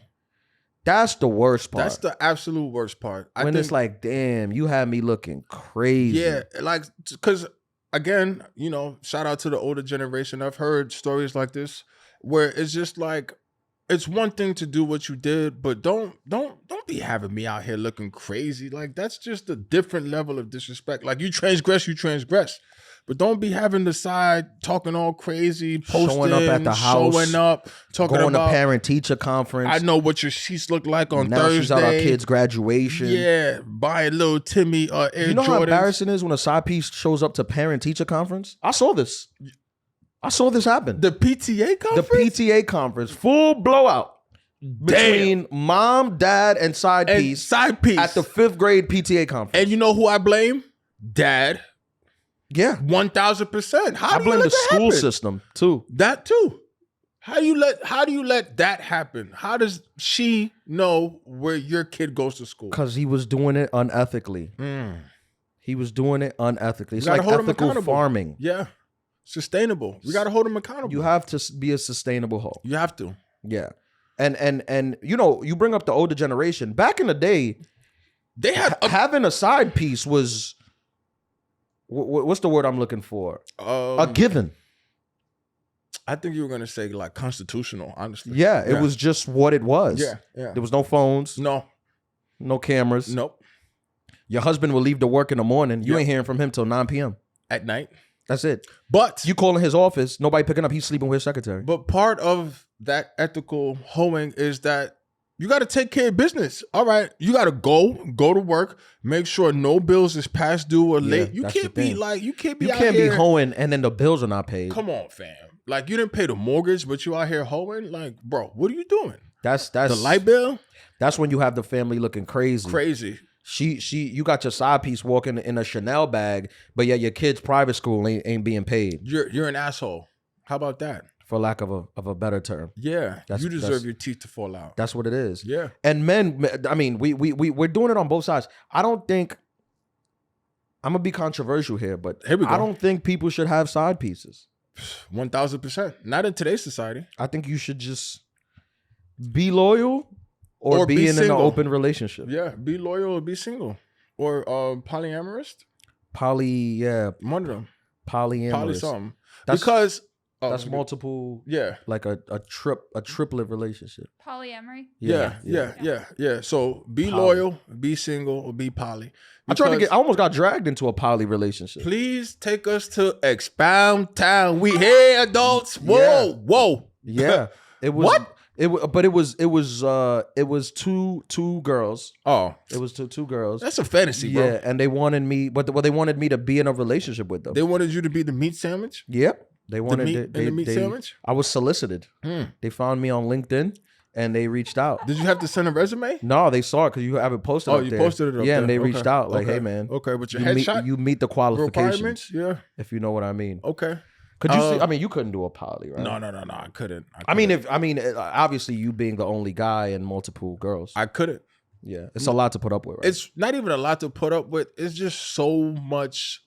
That's the worst part. That's the absolute worst part. When it's like, damn, you had me looking crazy. Yeah, like, because again, you know, shout out to the older generation. I've heard stories like this where it's just like, it's one thing to do what you did, but don't be having me out here looking crazy. Like, that's just a different level of disrespect. Like, you transgress. But don't be having the side talking all crazy, posting, showing up at the house, talking going about to parent-teacher conference. I know what your sheets look like on now Thursday. She's at our kid's graduation. Yeah, buying little Timmy Air Jordans. You know how embarrassing it is when a side piece shows up to parent-teacher conference? I saw this happen. The PTA conference? The PTA conference. Full blowout. Between mom, dad, and side piece. Side piece. At the 5th grade PTA conference. And you know who I blame? Dad. Yeah, 1000%. I blame the school system too. That too. How do you let that happen? How does she know where your kid goes to school? Because he was doing it unethically. He was doing it unethically. It's like ethical farming. Yeah, sustainable. We got to hold him accountable. You have to be a sustainable hoe. You have to. Yeah, and you know, you bring up the older generation. Back in the day, they had having a side piece was. What's the word I'm looking for? A given. I think you were gonna say like constitutional. Honestly, yeah, it was just what it was. Yeah. There was no phones, no cameras. Nope. Your husband will leave to work in the morning. You ain't hearing from him till 9 p.m. at night. That's it. But you calling his office, nobody picking up. He's sleeping with his secretary. But part of that ethical hoeing is that you got to take care of business. All right. You got to go to work, make sure no bills is past due or late. You can't be like, you can't be hoeing and then the bills are not paid. Come on, fam. Like, you didn't pay the mortgage, but you out here hoeing. Like, bro, what are you doing? That's the light bill. That's when you have the family looking crazy. You got your side piece walking in a Chanel bag, but yeah, your kid's private school ain't being paid. You're an asshole. How about that? For lack of a better term. Yeah. You deserve your teeth to fall out. That's what it is. Yeah. And men, I mean, we're doing it on both sides. I don't think, I'm gonna be controversial here, but here we go. I don't think people should have side pieces. 1000%. Not in today's society. I think you should just be loyal or be in an open relationship. Yeah. Be loyal or be single. Or polyamorous. One of them. Polyamorous. Poly something. Because that's multiple. Yeah. Like a triplet relationship. Polyamory. Yeah. So be loyal, be single, or be poly. I almost got dragged into a poly relationship. Please take us to Expound Town. We here, adults. Whoa. Yeah. It was what? It was two girls. Oh. It was two girls. That's a fantasy, bro. Yeah, and they wanted me, they wanted me to be in a relationship with them. They wanted you to be the meat sandwich? Yep. They wanted the meat sandwich? I was solicited. They found me on LinkedIn and they reached out. Did you have to send a resume? No, they saw it because you have it posted up there. Oh, you posted it up there. Yeah, and they reached out like, hey, man. Okay, but your headshot? You meet the qualifications. Yeah. If you know what I mean. Okay. Could you see? I mean, you couldn't do a poly, right? No, I couldn't. Obviously, you being the only guy and multiple girls. I couldn't. Yeah, it's a lot to put up with. Right? It's not even a lot to put up with. It's just so much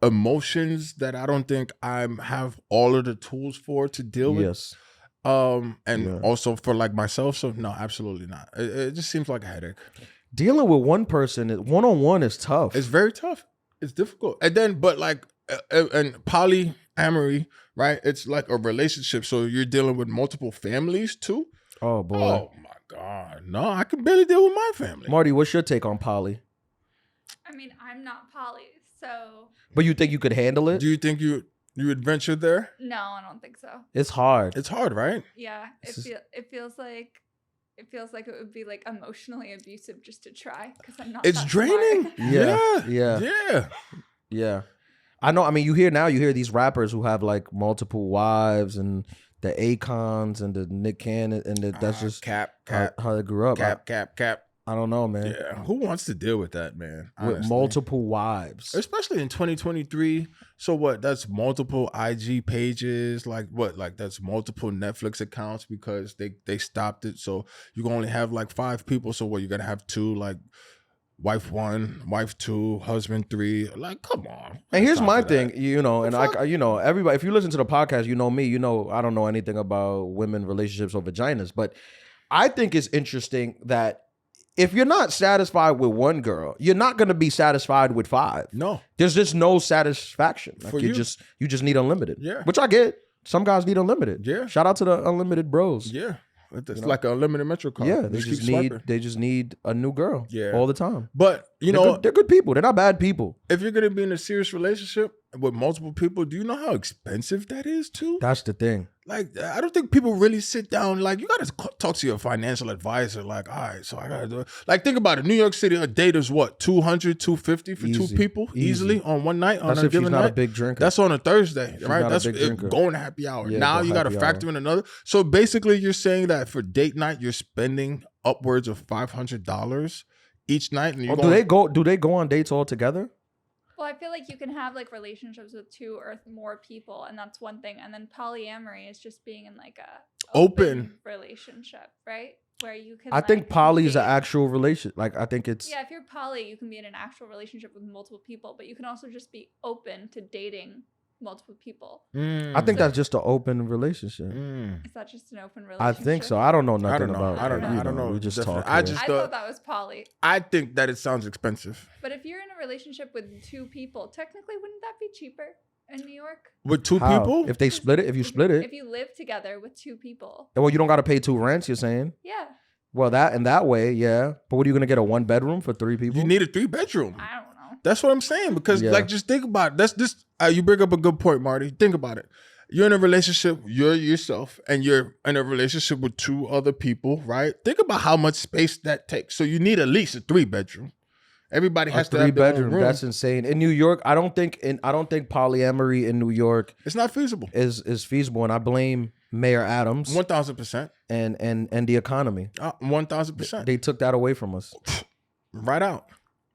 emotions that I don't think I have all of the tools for to deal with. Yes. Also for like myself. So no, absolutely not. It just seems like a headache. Dealing with one person one-on-one is tough. It's very tough. It's difficult. And then, but like, and polyamory, right? It's like a relationship. So you're dealing with multiple families too. Oh boy. Oh my God. No, I can barely deal with my family. Marty, what's your take on poly? I mean, I'm not poly, so. But you think you could handle it? Do you think you would venture there? No, I don't think so. It's hard. It's hard, right? Yeah, it feels like it would be like emotionally abusive just to try because I'm not. It's draining. Yeah. I know. I mean, you hear these rappers who have like multiple wives and the Akons and the Nick Cannon and that's just cap how they grew up. Cap. I don't know, man. Yeah, who wants to deal with that, man? Honestly. With multiple wives, especially in 2023. So what? That's multiple IG pages. Like what? Like that's multiple Netflix accounts because they stopped it. So you can only have like 5 people. So what? You're gonna have 2, like wife 1, wife 2, husband 3. Like, come on. And here's my thing, you know, and everybody. If you listen to the podcast, you know me. You know, I don't know anything about women relationships or vaginas, but I think it's interesting that if you're not satisfied with one girl, you're not going to be satisfied with 5. No. There's just no satisfaction. Like you just need unlimited. Yeah. Which I get. Some guys need unlimited. Yeah. Shout out to the unlimited bros. Yeah. It's like an unlimited Metro card. Yeah, they just need a new girl. Yeah. All the time. But they're good people. They're not bad people. If you're gonna be in a serious relationship with multiple people, do you know how expensive that is too? That's the thing. Like, I don't think people really sit down. Like, you gotta talk to your financial advisor. Like, all right, so I gotta do it. Like, think about it. New York City, a date is what, 200, 250 for 2 people easily on one night. That's on a if she's given not night. a big drinker. That's on a Thursday, right? That's drinker. Going to happy hour. Yeah, now you gotta factor in another. So basically, you're saying that for date night, you're spending upwards of $500 each night. And do they go on dates all together? Well, I feel like you can have like relationships with 2 or more people, and that's one thing. And then polyamory is just being in like a open relationship, right? Where you can. I think poly is an actual relation. Like I think it's. Yeah, if you're poly, you can be in an actual relationship with multiple people, but you can also just be open to dating multiple people. I think that's just an open relationship. Is that just an open relationship? I think so. I don't know nothing about. I don't know. We just talk. I thought that was poly. I think that it sounds expensive. But if you're in a relationship with 2 people, technically, wouldn't that be cheaper in New York? With 2 people? If they split it, if you split it. If you live together with 2 people. Well, you don't got to pay 2 rents, you're saying? Yeah. Well, that way, yeah. But what are you going to get, a 1-bedroom for 3 people? You need a 3-bedroom. I don't know. That's what I'm saying. Because like, just think about it. That's this. You bring up a good point, Marty. Think about it. You're in a relationship, you're yourself, and you're in a relationship with 2 other people, right? Think about how much space that takes. So you need at least a 3-bedroom. Everybody has to have their own room. That's insane. In New York, I don't think polyamory in New York it's not feasible. Is feasible, and I blame Mayor Adams 1,000% and the economy. 1,000%. They took that away from us. Right out.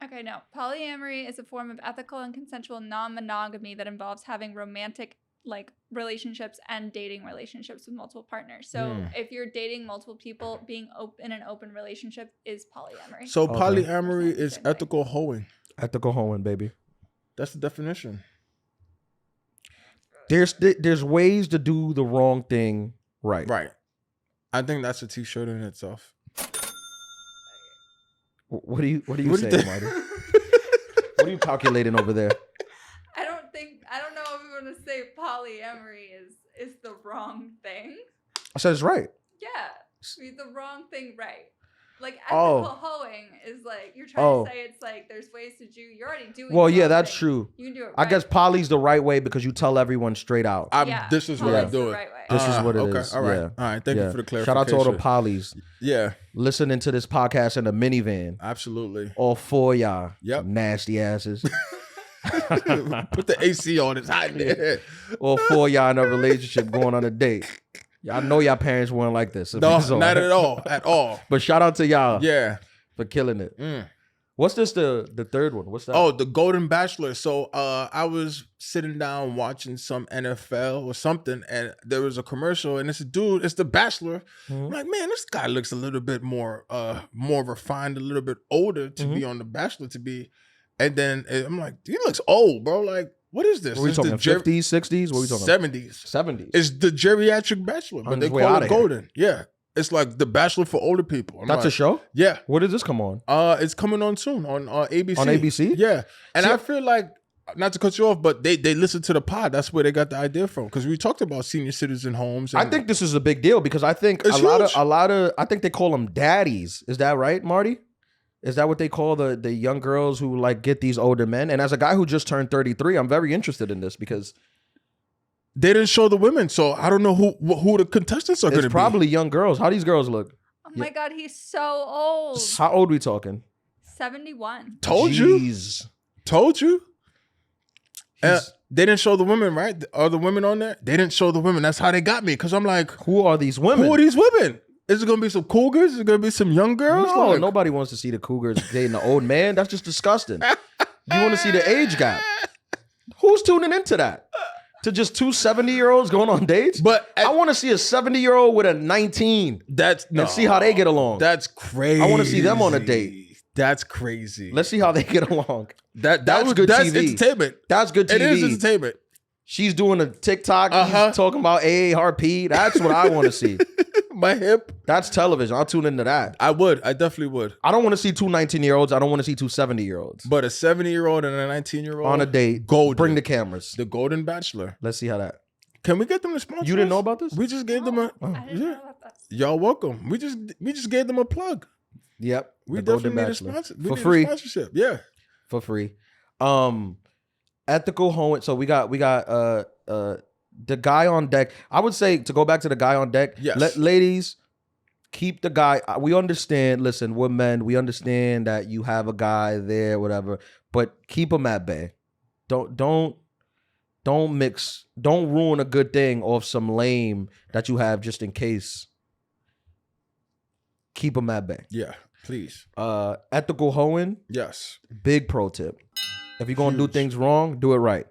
Okay, no. Polyamory is a form of ethical and consensual non-monogamy that involves having romantic like relationships and dating relationships with multiple partners. So if you're dating multiple people, being in an open relationship is polyamory. So polyamory is ethical hoeing. Ethical hoeing, baby. That's the definition. There's ways to do the wrong thing right. Right. I think that's a t-shirt in itself. What are you saying, Marty? What are you calculating over there? I don't know if we want to say polyamory is the wrong thing. I said it's right. Yeah, the wrong thing right. Like ethical hoeing is like you're trying to say it's like there's ways to do. You're already doing. Well, yeah, that's true. You can do it. Right. I guess poly's the right way because you tell everyone straight out. This is what I do it. Right way. This is what it is. All right. Yeah. All right. Thank you for the clarification. Shout out to all the polys. Yeah. Listening to this podcast in a minivan. Absolutely. All 4 of y'all. Yep. Nasty asses. Put the AC on. It's hot in there. All 4 of y'all in a relationship going on a date. I know y'all parents weren't like this. No, not at all. At all. But shout out to y'all. Yeah. For killing it. What's this, the third one? What's that? Oh, the Golden Bachelor. So I was sitting down watching some NFL or something, and there was a commercial, and it's a dude, it's the Bachelor. I'm like, man, this guy looks a little bit more refined, a little bit older to be on the Bachelor to be. And then I'm like, he looks old, bro. Like, what is this? What are we talking, 50s, 60s? What are we talking 70s. 70s. It's the geriatric Bachelor, but they call it Golden. Yeah. It's like the Bachelor for older people. That's a show? Yeah. Where did this come on? It's coming on soon on ABC. On ABC? Yeah. And I feel like, not to cut you off, but they listen to the pod. That's where they got the idea from. Because we talked about senior citizen homes. I think this is a big deal because I think a lot of I think they call them daddies. Is that right, Marty? Is that what they call the young girls who like get these older men? And as a guy who just turned 33, I'm very interested in this because they didn't show the women, so I don't know who the contestants are going to be. It's probably young girls. How these girls look? Oh my God, he's so old. How old we talking? 71. Told you. They didn't show the women, right? Are the women on there? They didn't show the women. That's how they got me. Because I'm like, who are these women? Who are these women? Is it gonna be some cougars? Is it gonna be some young girls? No, like, nobody wants to see the cougars dating the old man. That's just disgusting. You want to see the age gap. Who's tuning into that? To just two 70-year-olds going on dates? But I want to see a 70-year-old with a 19. And see how they get along. That's crazy. I want to see them on a date. That's crazy. Let's see how they get along. That's good that's TV. Entertainment. That's good TV. It is entertainment. She's doing a TikTok. He's talking about AARP. That's what I want to see. My hip. That's television. I'll tune into that. I would. I definitely would. I don't want to see two 19-year-olds. I don't want to see two 70-year-olds. But a 70-year-old and a 19-year-old on a date. Golden. Bring the cameras. The Golden Bachelor. Let's see how that. Can we get them to sponsor? You didn't know about this? We just gave them a. I didn't know about that. Y'all welcome. We just gave them a plug. Yep. We definitely need a sponsor. For free. Sponsorship. Yeah. For free. Ethical Hoing. So we got the guy on deck. I would say to go back to the guy on deck. Yes. Ladies, keep the guy. We understand. Listen, we're men. We understand that you have a guy there, whatever. But keep him at bay. Don't mix. Don't ruin a good thing off some lame that you have just in case. Keep him at bay. Yeah. Please. Ethical Hoing. Yes. Big pro tip. If you're gonna do things wrong, do it right.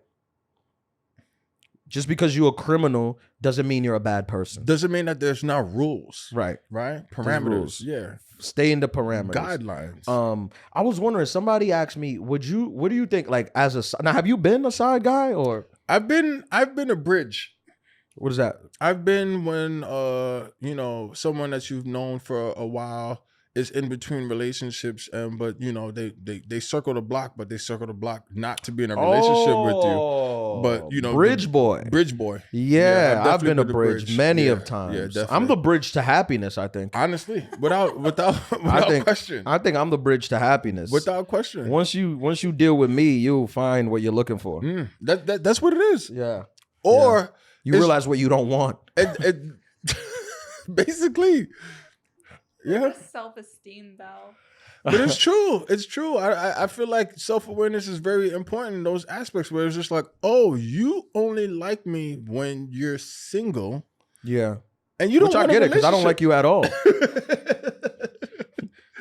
Just because you're a criminal doesn't mean you're a bad person. Doesn't mean that there's not rules. Right. Right? Parameters. Rules. Yeah. Stay in the parameters. Guidelines. I was wondering, somebody asked me, what do you think, like, now, have you been a side guy or? I've been a bridge. What is that? I've been when someone that you've known for a while is in between relationships, but they circle the block, but they circle the block not to be in a relationship with you. But bridge boy. Yeah, I've been a bridge many of times. Yeah, definitely. I'm the bridge to happiness, I think. Honestly, without question. I think I'm the bridge to happiness. Without question. Once you deal with me, you'll find what you're looking for. That's what it is. Yeah. Or you realize what you don't want. Basically. Yeah. Self-esteem, though. But it's true. It's true. I feel like self-awareness is very important in those aspects where it's just like, oh, you only like me when you're single. Yeah. And you don't Which I get it, because I don't like you at all.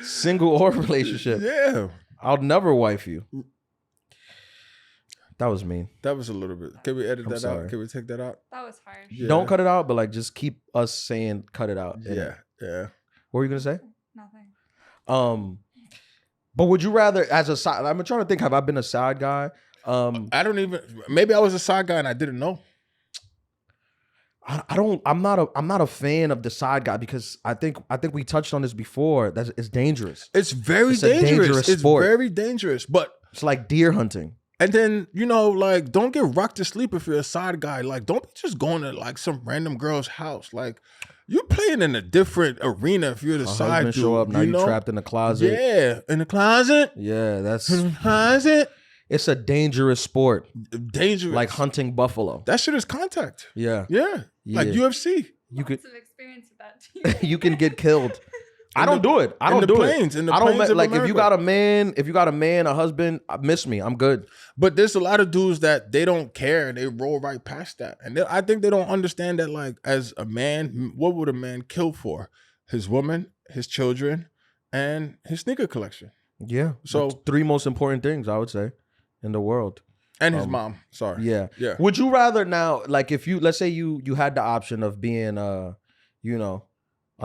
Single or relationship. Yeah. I'll never wife you. That was mean. That was a little bit. Can we edit that out? Can we take that out? That was harsh. Yeah. Don't cut it out, but like just keep us saying cut it out. Yeah. Yeah. What were you gonna say? Nothing. But would you rather, as a side? I'm trying to think. Have I been a side guy? I don't even. Maybe I was a side guy and I didn't know. I'm not a fan of the side guy because I think we touched on this before. That it's dangerous. It's very dangerous. It's very dangerous. But it's like deer hunting. And then, like, don't get rocked to sleep if you're a side guy. Like, don't be just going to like some random girl's house. Like, you're playing in a different arena if you're the side dude. Show up, now you're trapped in the closet. Yeah, in the closet. Yeah, that's in the closet. It's a dangerous sport. Dangerous. Like hunting buffalo. That shit is contact. Yeah. Yeah. Like UFC. You could have experience with that too. You can get killed. I don't do it. I don't do it. In the plains of like America. if you got a man, a husband, miss me. I'm good. But there's a lot of dudes that they don't care. They roll right past that. And I think they don't understand that, like, as a man, what would a man kill for? His woman, his children, and his sneaker collection. Yeah. So that's 3 most important things, I would say, in the world. And his mom. Sorry. Yeah. Yeah. Would you rather now, like, if let's say you had the option of being a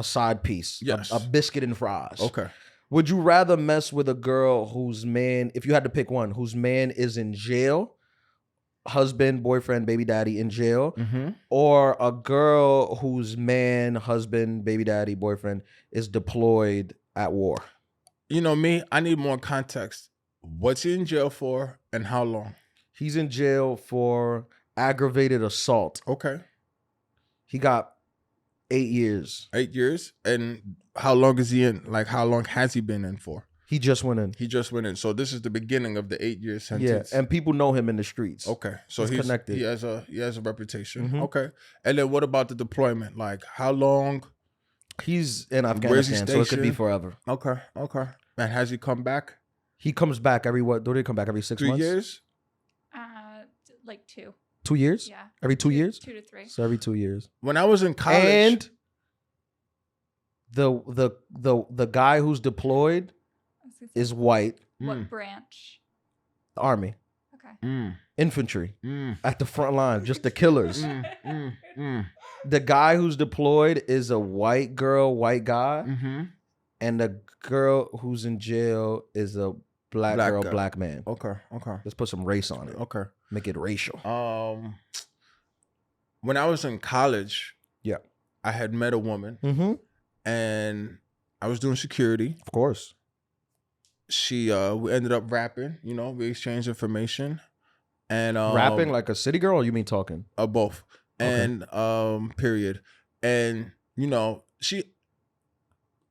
side piece, yes, a biscuit and fries. Okay. Would you rather mess with a girl whose man, if you had to pick one, whose man is in jail, husband, boyfriend, baby daddy in jail, or a girl whose man, husband, baby daddy, boyfriend is deployed at war? You know me, I need more context. What's he in jail for and how long? He's in jail for aggravated assault. Okay. He got 8 years. 8 years? And how long is he in? Like, how long has he been in for? He just went in. He just went in. So this is the beginning of the 8-year sentence. Yeah, and people know him in the streets. Okay. So he's connected. He has a reputation. Okay. And then what about the deployment? Like, how long? He's in Afghanistan, so it could be forever. Okay. Okay. And has he come back? He comes back every what? Do they come back every 6 months? 3 years? Like 2. 2 years? Yeah. Every 2 years? 2 to 3. So every 2 years. When I was in college. And the guy who's deployed is white. What branch? The Army. Okay. Infantry at the front line, just the killers. The guy who's deployed is a white girl, white guy, and the girl who's in jail is a black girl, black man. Okay. Let's put some race on it. Okay. Make it racial. When I was in college, yeah, I had met a woman, and I was doing security. Of course. We ended up rapping. You know, we exchanged information, and rapping like a city girl, or you mean talking? Both. Okay. And period. And you know,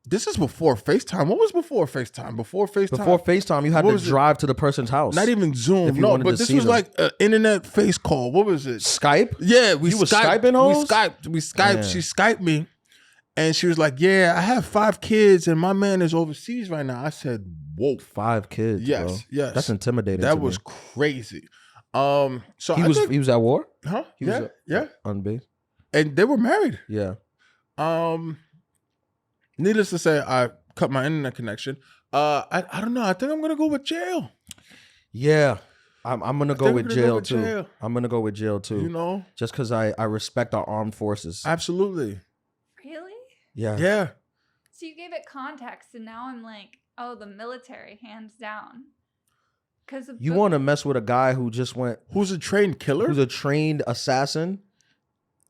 this is before FaceTime. What was before FaceTime? Before FaceTime, you had to drive to the person's house. Not even Zoom. No, but this was like an internet face call. What was it? Skype? Yeah, we Skyping hoes? We Skyped. Yeah. She Skyped me. And she was like, yeah, I have 5 kids and my man is overseas right now. I said, whoa. 5 kids, yes, bro. Yes. That's intimidating. That was crazy. So he was at war? Huh? He was on base. And they were married. Yeah. Needless to say, I cut my internet connection. I don't know. I think I'm gonna go with jail. Yeah. I'm gonna go with jail too. I'm gonna go with jail too. You know? Just because I respect our armed forces. Absolutely. Really? Yeah. Yeah. So you gave it context, and now I'm like, oh, the military, hands down. Because you want to mess with a guy who just who's a trained killer, who's a trained assassin,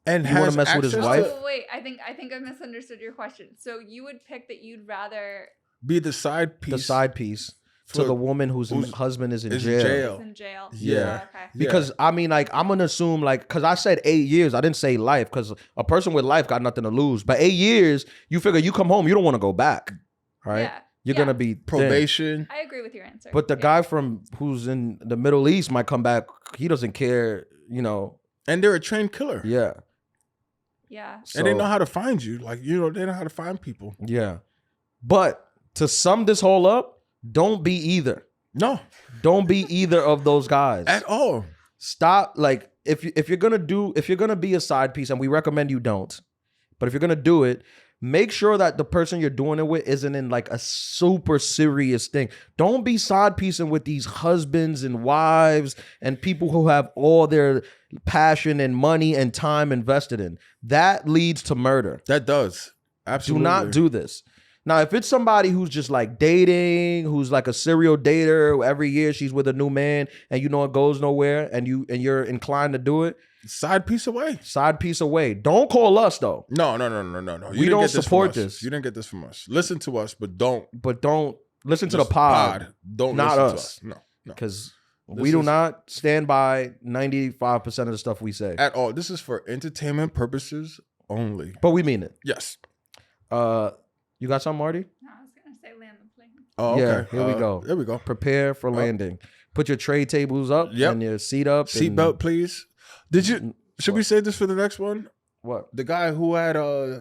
and you want to mess with his wife? Oh, wait, I think I misunderstood your question. So you would pick that you'd rather be the side piece. The side piece. To the woman whose husband is in jail. Is in jail. Yeah. Okay. Because I mean, like, I'm gonna assume, like, because I said 8 years, I didn't say life, because a person with life got nothing to lose. But 8 years, you figure you come home, you don't want to go back, right? Yeah. You're gonna be probation. I agree with your answer. But the guy who's in the Middle East might come back. He doesn't care, you know. And they're a trained killer. Yeah. Yeah. And they know how to find you. Like, you know, they know how to find people. Yeah. But to sum this whole up, don't be either. No. Don't be either of those guys. At all. Stop. Like, if you're gonna be a side piece, and we recommend you don't, but if you're gonna do it, make sure that the person you're doing it with isn't in like a super serious thing. Don't be side piecing with these husbands and wives and people who have all their passion and money and time invested in. That leads to murder. That does. Absolutely. Do not do this. Now, if it's somebody who's just like dating, who's like a serial dater, every year she's with a new man, and you know it goes nowhere, and you're inclined to do it, side piece away. Side piece away. Don't call us though. No. We don't support this. You didn't get this from us. Listen to us, but don't listen to the pod. Don't not listen us. To us. No. Because we do not stand by 95% of the stuff we say at all. This is for entertainment purposes only. But we mean it. Yes. You got something, Marty? No, I was gonna say land the plane. Oh, okay. Yeah, here we go. There we go. Prepare for landing. Put your tray tables up and your seat up. Seatbelt, please. Should we say this for the next one? What? The guy who had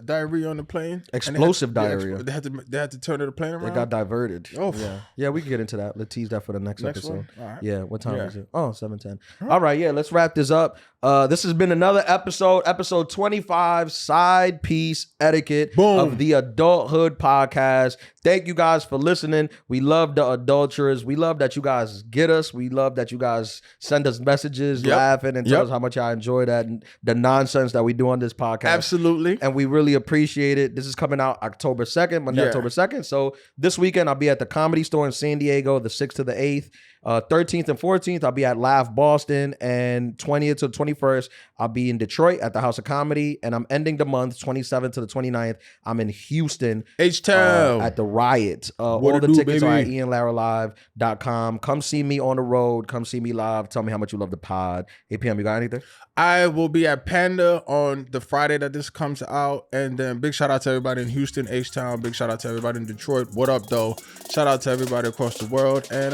diarrhea on the plane. Explosive diarrhea. They had to turn the plane around. It got diverted. Oh yeah. We can get into that. Let's tease that for the next episode. All right. Yeah. What time is it? Oh, 7:10. All right. Yeah. Let's wrap this up. This has been another episode 25, Side Piece Etiquette of the Adulthood podcast. Thank you guys for listening. We love the Adulterers. We love that you guys get us. We love that you guys send us messages, laughing, and tell us how much I enjoy that and the nonsense that we do on this podcast. Absolutely. And we really appreciate it. This is coming out October 2nd, Monday, October 2nd. So this weekend, I'll be at the Comedy Store in San Diego, the 6th to the 8th. 13th and 14th, I'll be at Laugh Boston, and 20th to 21st, I'll be in Detroit at the House of Comedy, and I'm ending the month, 27th to the 29th, I'm in Houston, H-Town, at the Riot. All the tickets are at ianlaralive.com. Come see me on the road. Come see me live. Tell me how much you love the pod. APM, you got anything? I will be at Panda on the Friday that this comes out, and then big shout out to everybody in Houston, H-Town. Big shout out to everybody in Detroit. What up, though? Shout out to everybody across the world, and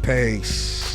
peace.